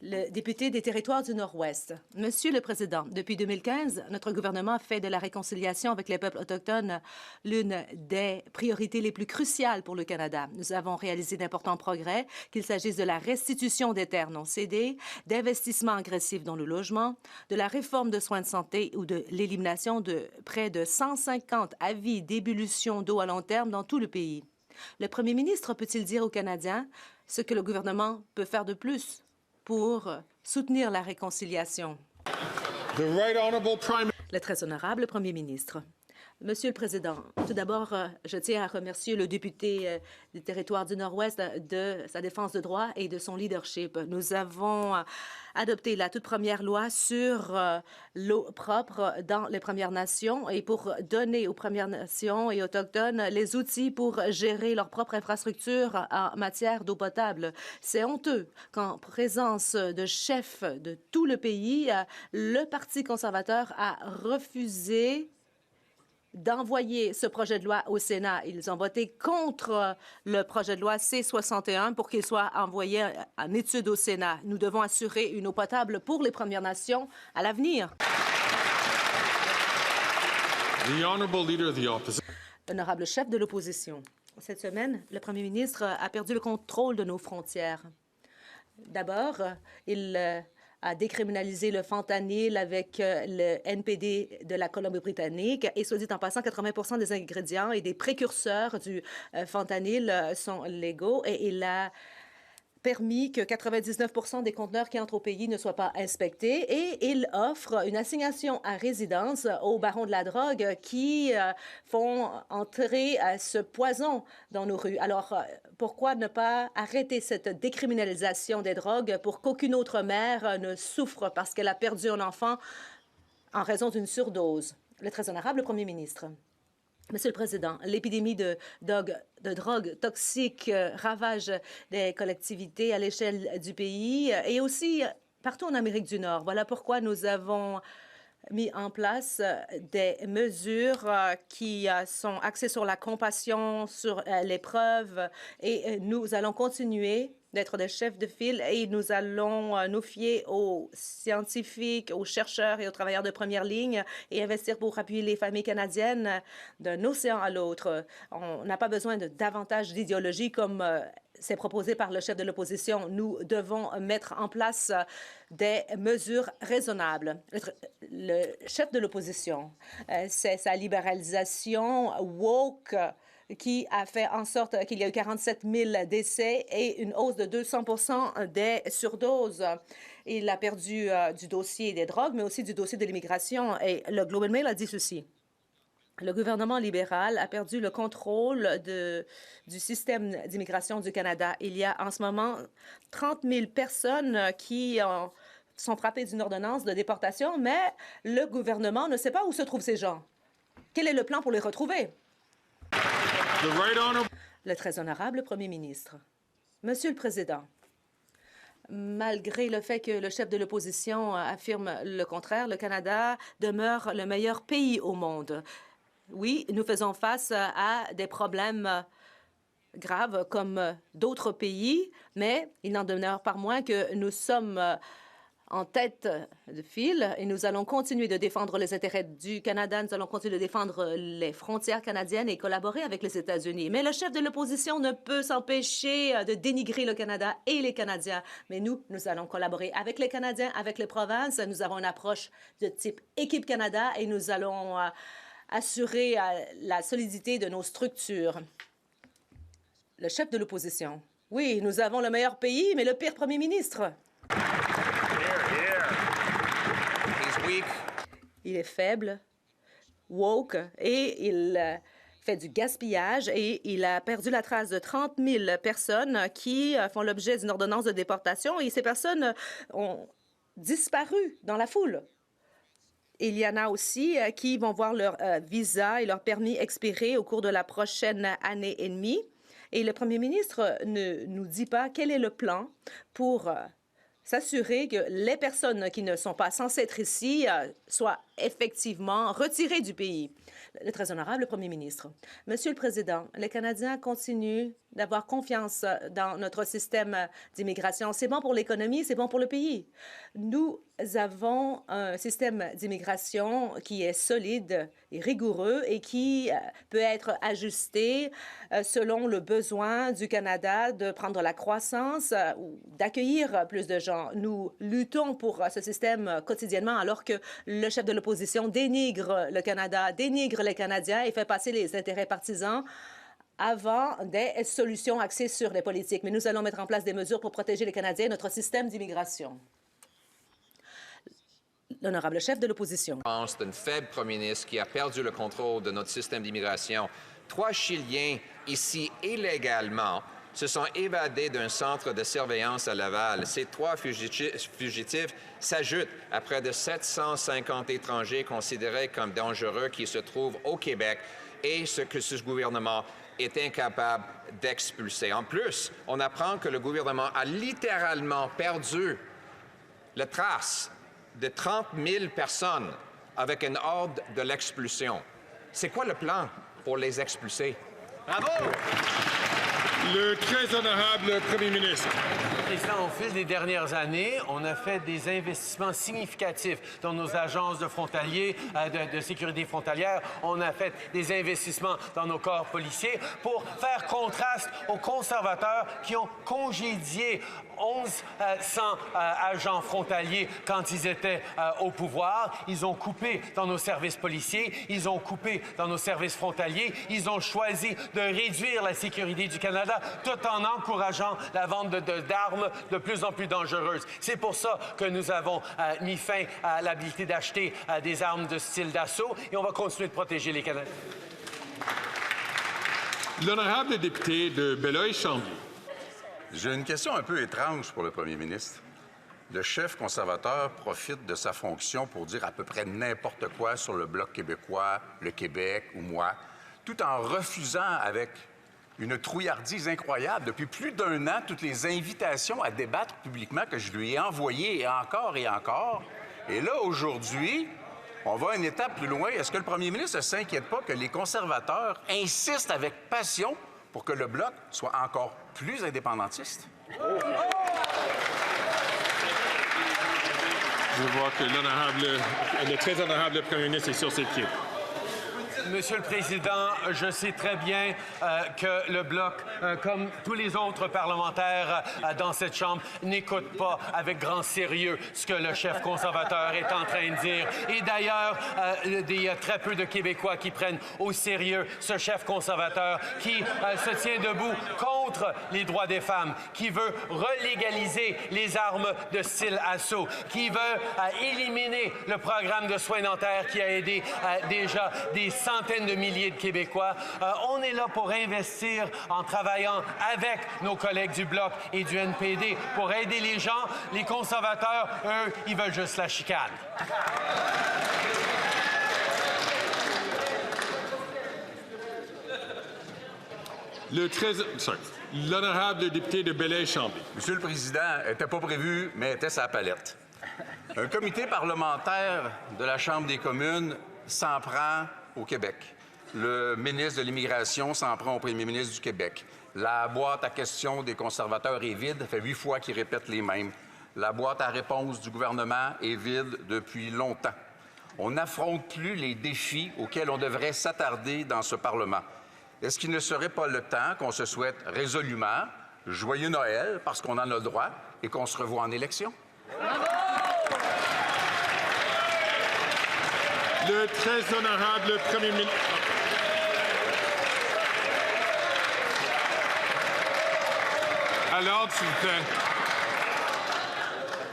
Speaker 7: le député des Territoires du Nord-Ouest. Monsieur le Président, depuis 2015, notre gouvernement fait de la réconciliation avec les peuples autochtones l'une des priorités les plus cruciales pour le Canada. Nous avons réalisé d'importants progrès, qu'il s'agisse de la restitution des terres non cédées, d'investissements agressifs dans le logement, de la réforme de soins de santé ou de l'élimination de près de 150 avis d'ébullition d'eau à long terme dans tout le pays. Le premier ministre peut-il dire aux Canadiens ce que le gouvernement peut faire de plus pour soutenir la réconciliation? Le très honorable Premier ministre. Monsieur le Président, tout d'abord, je tiens à remercier le député des Territoires du Nord-Ouest de sa défense de droit et de son leadership. Nous avons adopté la toute première loi sur l'eau propre dans les Premières Nations et pour donner aux Premières Nations et Autochtones les outils pour gérer leur propre infrastructure en matière d'eau potable. C'est honteux qu'en présence de chefs de tout le pays, le Parti conservateur a refusé d'envoyer ce projet de loi au Sénat. Ils ont voté contre le projet de loi C-61 pour qu'il soit envoyé en étude au Sénat. Nous devons assurer une eau potable pour les Premières Nations à l'avenir. Honorable chef de l'opposition, cette semaine, le premier ministre a perdu le contrôle de nos frontières. D'abord, il a décriminalisé le fentanyl avec le NPD de la Colombie-Britannique. Et soit dit en passant, 80 des ingrédients et des précurseurs du fentanyl sont légaux. Et il a permis que 99 des conteneurs qui entrent au pays ne soient pas inspectés. Et il offre une assignation à résidence aux barons de la drogue qui font entrer ce poison dans nos rues. Alors, pourquoi ne pas arrêter cette décriminalisation des drogues pour qu'aucune autre mère ne souffre parce qu'elle a perdu un enfant en raison d'une surdose? Le très honorable Premier ministre. Monsieur le Président, l'épidémie de drogue toxique ravage des collectivités à l'échelle du pays et aussi partout en Amérique du Nord. Voilà pourquoi nous avons mis en place des mesures qui sont axées sur la compassion, sur les preuves, et nous allons continuer d'être des chefs de file et nous allons nous fier aux scientifiques, aux chercheurs et aux travailleurs de première ligne et investir pour appuyer les familles canadiennes d'un océan à l'autre. On n'a pas besoin de davantage d'idéologie comme c'est proposé par le chef de l'opposition. Nous devons mettre en place des mesures raisonnables. Le chef de l'opposition, c'est sa libéralisation woke qui a fait en sorte qu'il y a eu 47 000 décès et une hausse de 200 des surdoses. Il a perdu du dossier des drogues, mais aussi du dossier de l'immigration. Et le Globe and Mail a dit ceci. Le gouvernement libéral a perdu le contrôle du système d'immigration du Canada. Il y a en ce moment 30 000 personnes qui sont frappées d'une ordonnance de déportation, mais le gouvernement ne sait pas où se trouvent ces gens. Quel est le plan pour les retrouver? Le très honorable Premier ministre. Monsieur le Président, malgré le fait que le chef de l'opposition affirme le contraire, le Canada demeure le meilleur pays au monde. Oui, nous faisons face à des problèmes graves comme d'autres pays, mais il n'en demeure pas moins que nous sommes en tête de file et nous allons continuer de défendre les intérêts du Canada, nous allons continuer de défendre les frontières canadiennes et collaborer avec les États-Unis. Mais le chef de l'opposition ne peut s'empêcher de dénigrer le Canada et les Canadiens. Mais nous allons collaborer avec les Canadiens, avec les provinces. Nous avons une approche de type Équipe Canada et nous allons assurer la solidité de nos structures. Le chef de l'opposition. Oui, nous avons le meilleur pays, mais le pire premier ministre. Il est faible, woke, et il fait du gaspillage et il a perdu la trace de 30 000 personnes qui font l'objet d'une ordonnance de déportation et ces personnes ont disparu dans la foule. Il y en a aussi qui vont voir leur visa et leur permis expirer au cours de la prochaine année et demie. Et le premier ministre ne nous dit pas quel est le plan pour s'assurer que les personnes qui ne sont pas censées être ici soient effectivement retirés du pays. Le très honorable Premier ministre. Monsieur le Président, les Canadiens continuent d'avoir confiance dans notre système d'immigration. C'est bon pour l'économie, c'est bon pour le pays. Nous avons un système d'immigration qui est solide et rigoureux et qui peut être ajusté selon le besoin du Canada de prendre la croissance ou d'accueillir plus de gens. Nous luttons pour ce système quotidiennement alors que le chef de l'opposition dénigre le Canada, dénigre les Canadiens et fait passer les intérêts partisans avant des solutions axées sur les politiques. Mais nous allons mettre en place des mesures pour protéger les Canadiens et notre système d'immigration. L'honorable chef de l'opposition.
Speaker 2: D'un faible premier ministre qui a perdu le contrôle de notre système d'immigration. 3 Chiliens ici illégalement se sont évadés d'un centre de surveillance à Laval. Ces 3 fugitifs s'ajoutent à près de 750 étrangers considérés comme dangereux qui se trouvent au Québec et ce que ce gouvernement est incapable d'expulser. En plus, on apprend que le gouvernement a littéralement perdu la trace de 30 000 personnes avec un ordre de l'expulsion. C'est quoi le plan pour les expulser?
Speaker 3: Bravo!
Speaker 1: Le très honorable Premier ministre.
Speaker 3: Président, au fil des dernières années, on a fait des investissements significatifs dans nos agences de frontaliers, de sécurité frontalière. On a fait des investissements dans nos corps policiers pour faire contraste aux conservateurs qui ont congédié 1100 agents frontaliers quand ils étaient au pouvoir. Ils ont coupé dans nos services policiers, ils ont coupé dans nos services frontaliers, ils ont choisi de réduire la sécurité du Canada tout en encourageant la vente d'armes de plus en plus dangereuses. C'est pour ça que nous avons mis fin à l'habilité d'acheter des armes de style d'assaut et on va continuer de protéger les Canadiens.
Speaker 1: L'honorable député de Belleuil-Chambly.
Speaker 5: J'ai une question un peu étrange pour le premier ministre. Le chef conservateur profite de sa fonction pour dire à peu près n'importe quoi sur le Bloc québécois, le Québec ou moi, tout en refusant avec une trouillardise incroyable depuis plus d'1 an toutes les invitations à débattre publiquement que je lui ai envoyées et encore et encore. Et là, aujourd'hui, on va une étape plus loin. Est-ce que le premier ministre ne s'inquiète pas que les conservateurs insistent avec passion pour que le Bloc soit encore plus indépendantiste?
Speaker 1: Je vois que le très honorable Premier ministre est sur ses pieds.
Speaker 3: Monsieur le Président, je sais très bien que le Bloc, comme tous les autres parlementaires dans cette Chambre, n'écoute pas avec grand sérieux ce que le chef conservateur est en train de dire. Et d'ailleurs, il y a très peu de Québécois qui prennent au sérieux ce chef conservateur qui se tient debout contre les droits des femmes, qui veut relégaliser les armes de style assaut, qui veut éliminer le programme de soins dentaires qui a aidé déjà des centaines de milliers de Québécois. On est là pour investir en travaillant avec nos collègues du Bloc et du NPD pour aider les gens. Les conservateurs, eux, ils veulent juste la chicane.
Speaker 1: L'honorable député de Belleuil-Chambly.
Speaker 5: Monsieur le Président, n'était pas prévu, mais était sa palette. Un comité parlementaire de la Chambre des communes s'en prend au Québec. Le ministre de l'Immigration s'en prend au premier ministre du Québec. La boîte à questions des conservateurs est vide. Ça fait 8 fois qu'ils répètent les mêmes. La boîte à réponses du gouvernement est vide depuis longtemps. On n'affronte plus les défis auxquels on devrait s'attarder dans ce Parlement. Est-ce qu'il ne serait pas le temps qu'on se souhaite résolument joyeux Noël, parce qu'on en a le droit, et qu'on se revoit en élection?
Speaker 1: Le très honorable Premier ministre. À l'ordre, s'il vous plaît.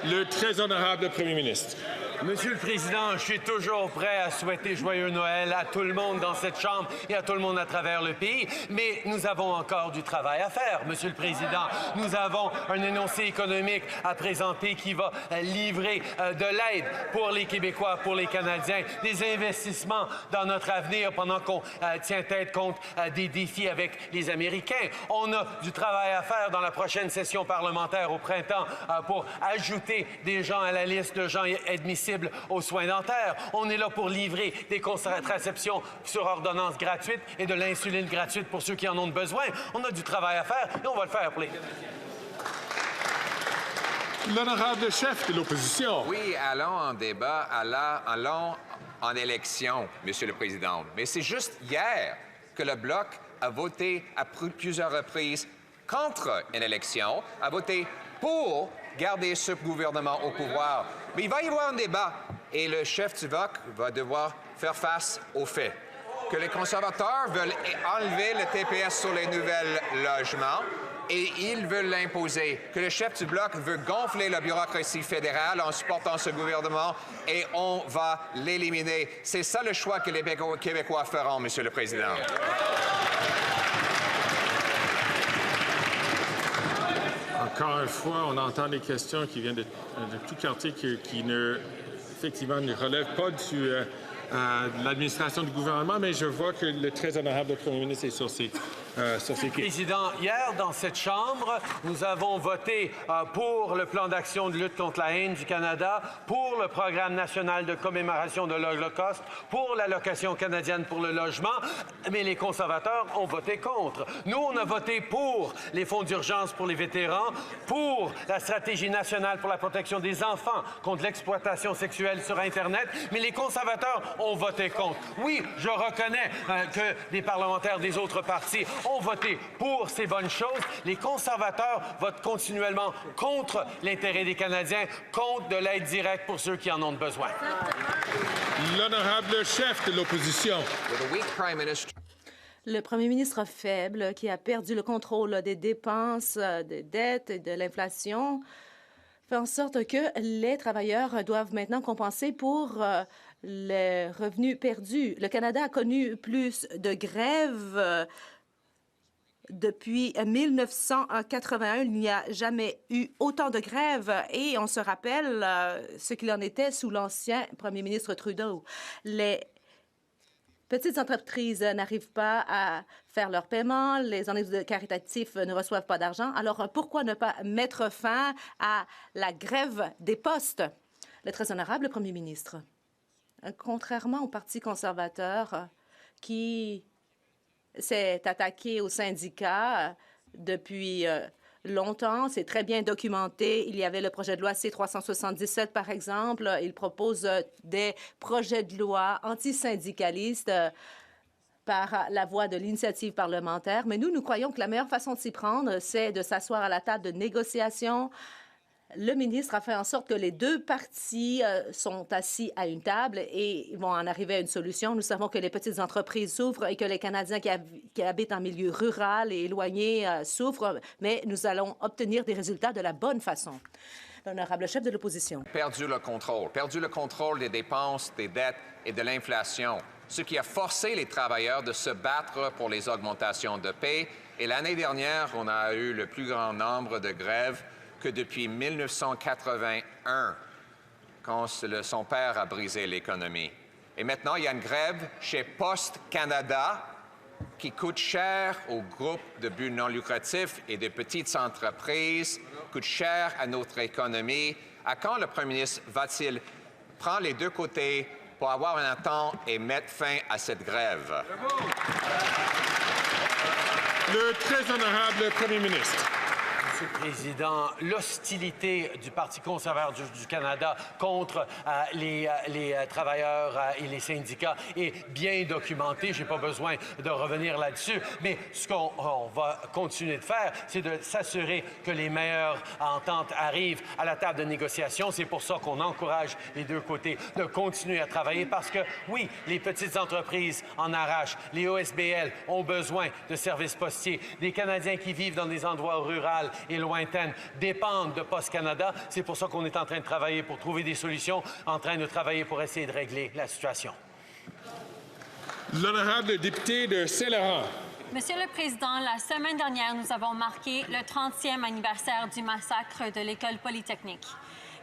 Speaker 1: Le très honorable Premier ministre.
Speaker 3: Monsieur le Président, je suis toujours prêt à souhaiter joyeux Noël à tout le monde dans cette Chambre et à tout le monde à travers le pays, mais nous avons encore du travail à faire, Monsieur le Président. Nous avons un énoncé économique à présenter qui va livrer de l'aide pour les Québécois, pour les Canadiens, des investissements dans notre avenir pendant qu'on tient tête contre des défis avec les Américains. On a du travail à faire dans la prochaine session parlementaire au printemps pour ajouter des gens à la liste de gens admissibles accessible aux soins dentaires. On est là pour livrer des contraceptions sur ordonnance gratuite et de l'insuline gratuite pour ceux qui en ont besoin. On a du travail à faire et on va le faire pour les...
Speaker 1: L'honorable chef de l'opposition.
Speaker 2: Oui, allons en débat, allons en élection, Monsieur le Président. Mais c'est juste hier que le Bloc a voté à plusieurs reprises contre une élection, a voté pour garder ce gouvernement au pouvoir. Mais il va y avoir un débat et le chef du Bloc va devoir faire face aux faits. Que les conservateurs veulent enlever le TPS sur les nouveaux logements et ils veulent l'imposer. Que le chef du Bloc veut gonfler la bureaucratie fédérale en supportant ce gouvernement et on va l'éliminer. C'est ça le choix que les Québécois feront, Monsieur le Président.
Speaker 1: Encore une fois, on entend des questions qui viennent de tout quartier qui effectivement, ne relèvent pas de l'administration du gouvernement, mais je vois que le très honorable Premier ministre est sur ses pieds.
Speaker 3: Président, hier, dans cette Chambre, nous avons voté pour le plan d'action de lutte contre la haine du Canada, pour le programme national de commémoration de l'Holocauste, pour l'allocation canadienne pour le logement, mais les conservateurs ont voté contre. Nous, on a voté pour les fonds d'urgence pour les vétérans, pour la stratégie nationale pour la protection des enfants contre l'exploitation sexuelle sur Internet, mais les conservateurs ont voté contre. Oui, je reconnais que des parlementaires des autres partis ont voté pour ces bonnes choses. Les conservateurs votent continuellement contre l'intérêt des Canadiens, contre de l'aide directe pour ceux qui en ont besoin.
Speaker 1: L'honorable chef de l'opposition.
Speaker 7: Le premier ministre faible qui a perdu le contrôle des dépenses, des dettes et de l'inflation fait en sorte que les travailleurs doivent maintenant compenser pour les revenus perdus. Le Canada a connu plus de grèves depuis 1981. Il n'y a jamais eu autant de grèves et on se rappelle ce qu'il en était sous l'ancien premier ministre Trudeau. Les petites entreprises n'arrivent pas à faire leur paiement, les organismes caritatifs ne reçoivent pas d'argent. Alors, pourquoi ne pas mettre fin à la grève des postes? Le très honorable premier ministre, contrairement au Parti conservateur qui s'est attaqué aux syndicats depuis longtemps, c'est très bien documenté. Il y avait le projet de loi C-377, par exemple. Il propose des projets de loi antisyndicalistes par la voie de l'initiative parlementaire. Mais nous croyons que la meilleure façon de s'y prendre, c'est de s'asseoir à la table de négociation. Le ministre a fait en sorte que les deux partis sont assis à une table et vont en arriver à une solution. Nous savons que les petites entreprises souffrent et que les Canadiens qui habitent en milieu rural et éloigné souffrent, mais nous allons obtenir des résultats de la bonne façon. L'honorable chef de l'opposition.
Speaker 2: Perdu le contrôle des dépenses, des dettes et de l'inflation, ce qui a forcé les travailleurs de se battre pour les augmentations de paie. Et l'année dernière, on a eu le plus grand nombre de grèves que depuis 1981, quand son père a brisé l'économie. Et maintenant, il y a une grève chez Post Canada qui coûte cher aux groupes de but non lucratifs et de petites entreprises, coûte cher à notre économie. À quand le premier ministre va-t-il prendre les deux côtés pour avoir un entente et mettre fin à cette grève?
Speaker 1: Le très honorable premier ministre.
Speaker 3: Monsieur le Président, l'hostilité du Parti conservateur du Canada contre les travailleurs et les syndicats est bien documentée. Je n'ai pas besoin de revenir là-dessus. Mais ce qu'on va continuer de faire, c'est de s'assurer que les meilleures ententes arrivent à la table de négociation. C'est pour ça qu'on encourage les deux côtés de continuer à travailler parce que, oui, les petites entreprises en arrachent. Les OSBL ont besoin de services postiers. Des Canadiens qui vivent dans des endroits ruraux et lointaines dépendent de Post Canada. C'est pour ça qu'on est en train de travailler pour trouver des solutions, en train de travailler pour essayer de régler la situation.
Speaker 1: L'honorable député de Saint-Laurent.
Speaker 8: Monsieur le Président, la semaine dernière, nous avons marqué le 30e anniversaire du massacre de l'École polytechnique.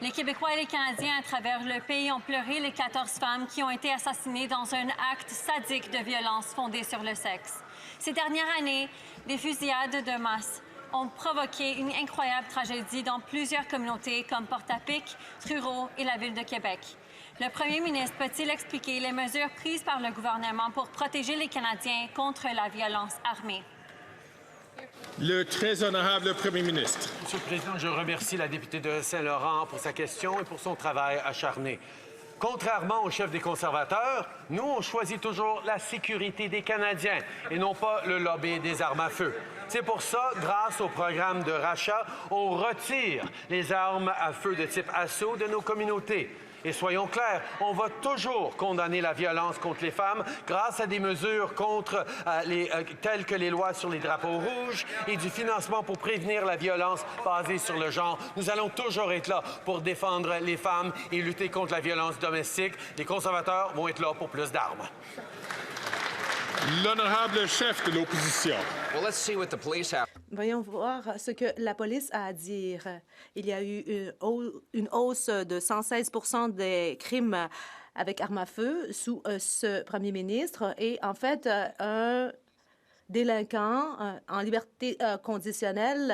Speaker 8: Les Québécois et les Canadiens à travers le pays ont pleuré les 14 femmes qui ont été assassinées dans un acte sadique de violence fondé sur le sexe. Ces dernières années, des fusillades de masse ont provoqué une incroyable tragédie dans plusieurs communautés comme Portapique, Truro et la ville de Québec. Le premier ministre peut-il expliquer les mesures prises par le gouvernement pour protéger les Canadiens contre la violence armée?
Speaker 1: Le très honorable premier ministre.
Speaker 3: Monsieur le Président, je remercie la députée de Saint-Laurent pour sa question et pour son travail acharné. Contrairement au chef des conservateurs, nous, on choisit toujours la sécurité des Canadiens et non pas le lobby des armes à feu. C'est pour ça, grâce au programme de rachat, on retire les armes à feu de type assaut de nos communautés. Et soyons clairs, on va toujours condamner la violence contre les femmes grâce à des mesures telles que les lois sur les drapeaux rouges et du financement pour prévenir la violence basée sur le genre. Nous allons toujours être là pour défendre les femmes et lutter contre la violence domestique. Les conservateurs vont être là pour plus d'armes.
Speaker 1: L'honorable chef de l'opposition.
Speaker 2: Well, let's see what the police have.
Speaker 7: Voyons voir ce que la police a à dire. Il y a eu une hausse de 116 des crimes avec armes à feu sous ce premier ministre. Et en fait, un délinquant en liberté conditionnelle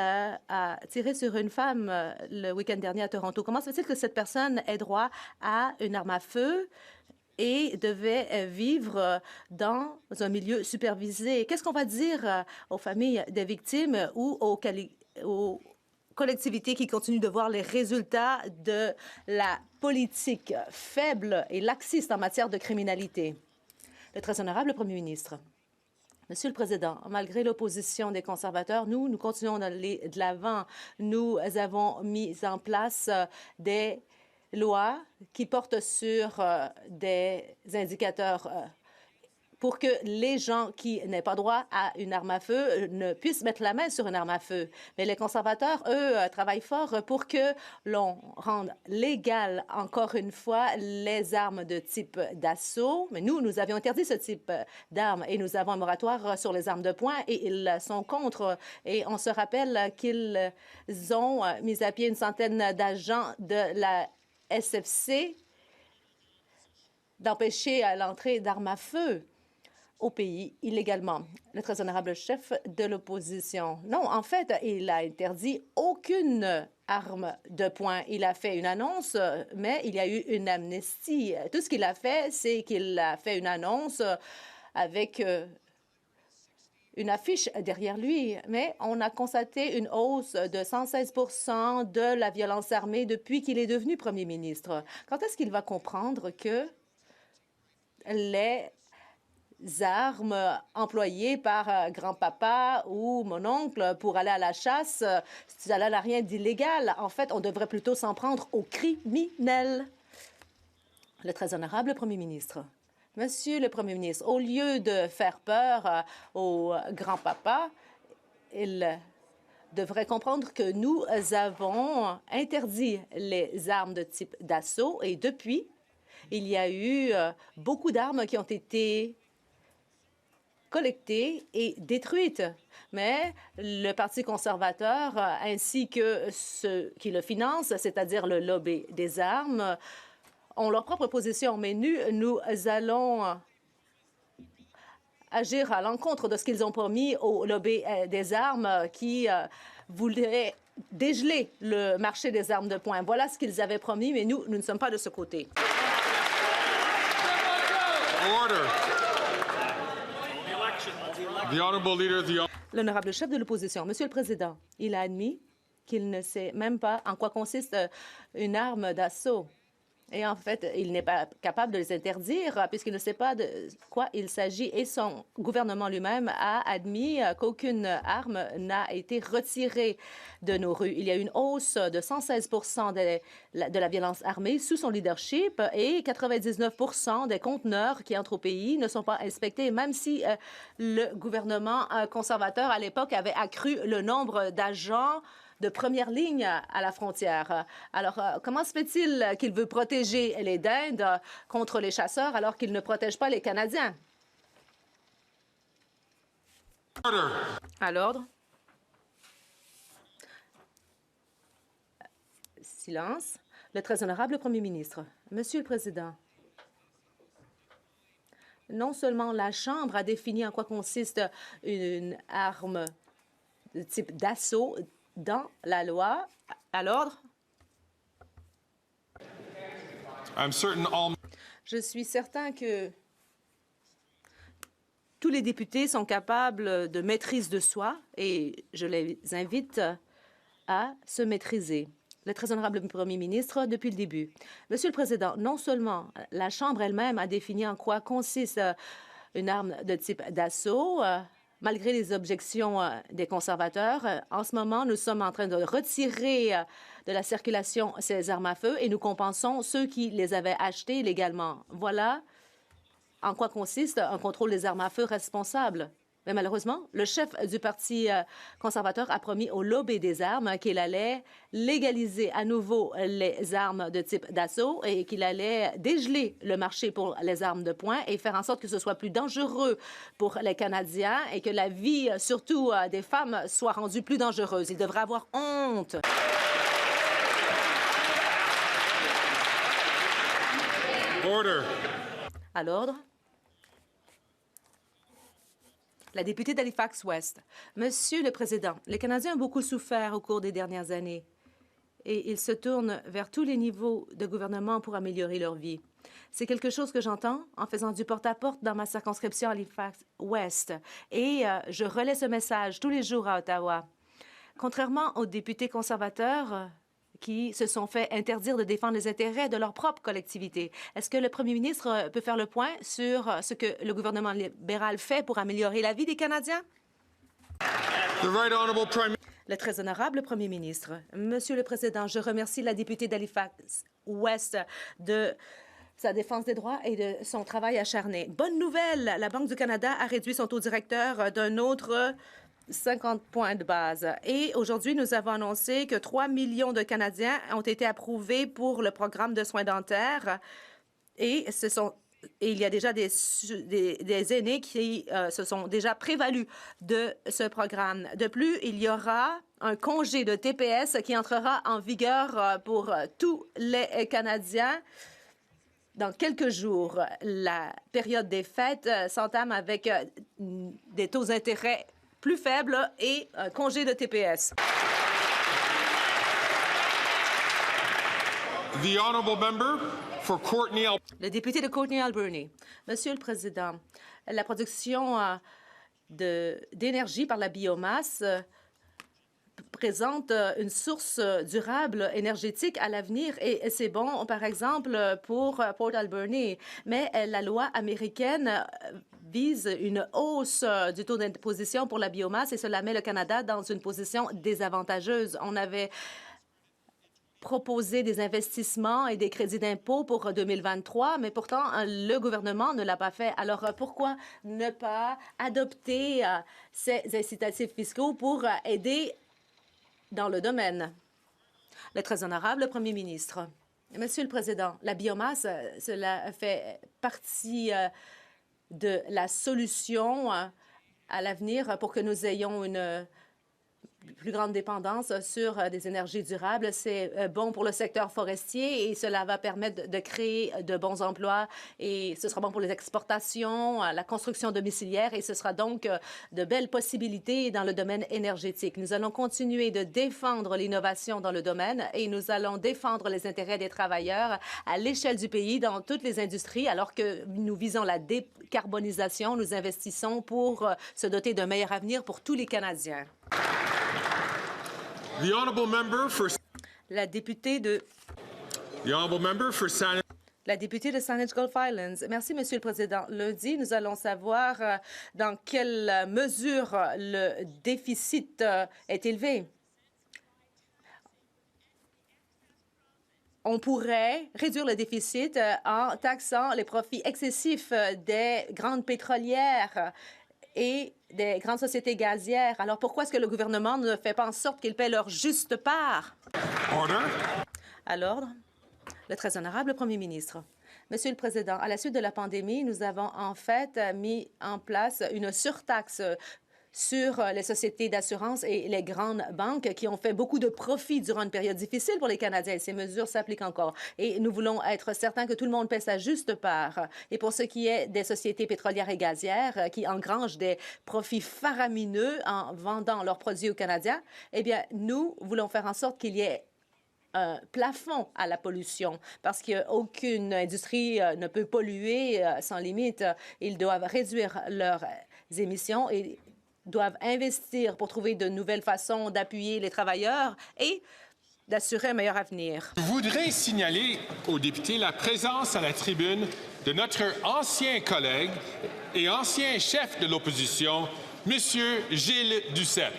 Speaker 7: a tiré sur une femme le week-end dernier à Toronto. Comment se fait-il que cette personne ait droit à une arme à feu et devait vivre dans un milieu supervisé? Qu'est-ce qu'on va dire aux familles des victimes ou aux collectivités qui continuent de voir les résultats de la politique faible et laxiste en matière de criminalité? Le très honorable premier ministre. Monsieur le Président, malgré l'opposition des conservateurs, nous continuons d'aller de l'avant. Nous avons mis en place des lois qui portent sur des indicateurs pour que les gens qui n'aient pas droit à une arme à feu ne puissent mettre la main sur une arme à feu. Mais les conservateurs, eux, travaillent fort pour que l'on rende légal, encore une fois, les armes de type d'assaut. Mais nous avions interdit ce type d'armes et nous avons un moratoire sur les armes de poing et ils sont contre. Et on se rappelle qu'ils ont mis à pied une centaine d'agents de la SFC d'empêcher l'entrée d'armes à feu au pays illégalement. Le très honorable chef de l'opposition. Non, en fait, il a interdit aucune arme de poing. Il a fait une annonce, mais il y a eu une amnistie. Tout ce qu'il a fait, c'est qu'il a fait une annonce avec une affiche derrière lui, mais on a constaté une hausse de 116 de la violence armée depuis qu'il est devenu premier ministre. Quand est-ce qu'il va comprendre que les armes employées par grand-papa ou mon oncle pour aller à la chasse, ça n'a rien d'illégal? En fait, on devrait plutôt s'en prendre aux criminels. Le très honorable premier ministre. Monsieur le Premier ministre, au lieu de faire peur au grand-papa, il devrait comprendre que nous avons interdit les armes de type d'assaut et depuis, il y a eu beaucoup d'armes qui ont été collectées et détruites. Mais le Parti conservateur, ainsi que ceux qui le financent, c'est-à-dire le lobby des armes, ont leur propre position, mais nous allons agir à l'encontre de ce qu'ils ont promis au lobby des armes qui voulait dégeler le marché des armes de poing. Voilà ce qu'ils avaient promis, mais nous ne sommes pas de ce côté.
Speaker 1: Order. The honorable leader of the...
Speaker 7: L'honorable chef de l'opposition, Monsieur le Président, il a admis qu'il ne sait même pas en quoi consiste une arme d'assaut. Et en fait, il n'est pas capable de les interdire puisqu'il ne sait pas de quoi il s'agit. Et son gouvernement lui-même a admis qu'aucune arme n'a été retirée de nos rues. Il y a eu une hausse de 116 de la violence armée sous son leadership et 99 des conteneurs qui entrent au pays ne sont pas inspectés, même si le gouvernement conservateur à l'époque avait accru le nombre d'agents de première ligne à la frontière. Alors, comment se fait-il qu'il veut protéger les dindes contre les chasseurs alors qu'il ne protège pas les Canadiens? À l'ordre. Silence. Le très honorable premier ministre. Monsieur le Président, non seulement la Chambre a défini en quoi consiste une arme de type d'assaut dans la loi. À l'ordre. Je suis certain que tous les députés sont capables de maîtrise de soi et je les invite à se maîtriser. Le très honorable Premier ministre, depuis le début. Monsieur le Président, non seulement la Chambre elle-même a défini en quoi consiste une arme de type d'assaut, malgré les objections des conservateurs, en ce moment, nous sommes en train de retirer de la circulation ces armes à feu et nous compensons ceux qui les avaient achetées légalement. Voilà en quoi consiste un contrôle des armes à feu responsable. Mais malheureusement, le chef du Parti conservateur a promis au lobby des armes qu'il allait légaliser à nouveau les armes de type d'assaut et qu'il allait dégeler le marché pour les armes de poing et faire en sorte que ce soit plus dangereux pour les Canadiens et que la vie, surtout des femmes, soit rendue plus dangereuse. Il devrait avoir honte.
Speaker 1: Order.
Speaker 7: À l'ordre. La députée d'Halifax-Ouest. Monsieur le Président, les Canadiens ont beaucoup souffert au cours des dernières années et ils se tournent vers tous les niveaux de gouvernement pour améliorer leur vie. C'est quelque chose que j'entends en faisant du porte-à-porte dans ma circonscription Halifax-Ouest et je relais ce message tous les jours à Ottawa. Contrairement aux députés conservateurs qui se sont fait interdire de défendre les intérêts de leur propre collectivité. Est-ce que le premier ministre peut faire le point sur ce que le gouvernement libéral fait pour améliorer la vie des Canadiens? Le très honorable premier ministre. Monsieur le Président, je remercie la députée d'Halifax-Ouest de sa défense des droits et de son travail acharné. Bonne nouvelle, la Banque du Canada a réduit son taux directeur d'un autre 50 points de base. Et aujourd'hui, nous avons annoncé que 3 millions de Canadiens ont été approuvés pour le programme de soins dentaires. Et il y a déjà des aînés qui se sont déjà prévalus de ce programme. De plus, il y aura un congé de TPS qui entrera en vigueur pour tous les Canadiens. Dans quelques jours, la période des fêtes s'entame avec des taux d'intérêt plus faible et un congé de TPS.
Speaker 1: The honourable member for Courtenay.
Speaker 7: Le député de Courtenay-Alberni. Monsieur le Président, la production d'énergie par la biomasse présente une source durable énergétique à l'avenir et c'est bon, par exemple, pour Port Alberni. Mais la loi américaine vise une hausse du taux d'imposition pour la biomasse et cela met le Canada dans une position désavantageuse. On avait proposé des investissements et des crédits d'impôt pour 2023, mais pourtant, le gouvernement ne l'a pas fait. Alors, pourquoi ne pas adopter ces incitatifs fiscaux pour aider dans le domaine? Le très honorable Premier ministre. Monsieur le Président, la biomasse, cela fait partie de la solution à l'avenir pour que nous ayons une plus grande dépendance sur des énergies durables. C'est bon pour le secteur forestier et cela va permettre de créer de bons emplois et ce sera bon pour les exportations, la construction domiciliaire et ce sera donc de belles possibilités dans le domaine énergétique. Nous allons continuer de défendre l'innovation dans le domaine et nous allons défendre les intérêts des travailleurs à l'échelle du pays dans toutes les industries alors que nous visons la décarbonisation. Nous investissons pour se doter d'un meilleur avenir pour tous les Canadiens.
Speaker 1: The honourable member for...
Speaker 7: La députée de...
Speaker 1: The honourable member for Saanich.
Speaker 7: La députée de Saanich Gulf Islands. Merci, Monsieur le Président. Lundi, nous allons savoir dans quelle mesure le déficit est élevé. On pourrait réduire le déficit en taxant les profits excessifs des grandes pétrolières et des grandes sociétés gazières. Alors pourquoi est-ce que le gouvernement ne fait pas en sorte qu'ils paient leur juste part?
Speaker 1: Order.
Speaker 7: À l'ordre. Le très honorable Premier ministre. Monsieur le Président, à la suite de la pandémie, nous avons en fait mis en place une surtaxe sur les sociétés d'assurance et les grandes banques qui ont fait beaucoup de profits durant une période difficile pour les Canadiens. Ces mesures s'appliquent encore. Et nous voulons être certains que tout le monde paie sa juste part. Et pour ce qui est des sociétés pétrolières et gazières qui engrangent des profits faramineux en vendant leurs produits aux Canadiens, eh bien, nous voulons faire en sorte qu'il y ait un plafond à la pollution parce qu'aucune industrie ne peut polluer sans limite. Ils doivent réduire leurs émissions et doivent investir pour trouver de nouvelles façons d'appuyer les travailleurs et d'assurer un meilleur avenir.
Speaker 1: Je voudrais signaler aux députés la présence à la tribune de notre ancien collègue et ancien chef de l'opposition, M. Gilles Duceppe.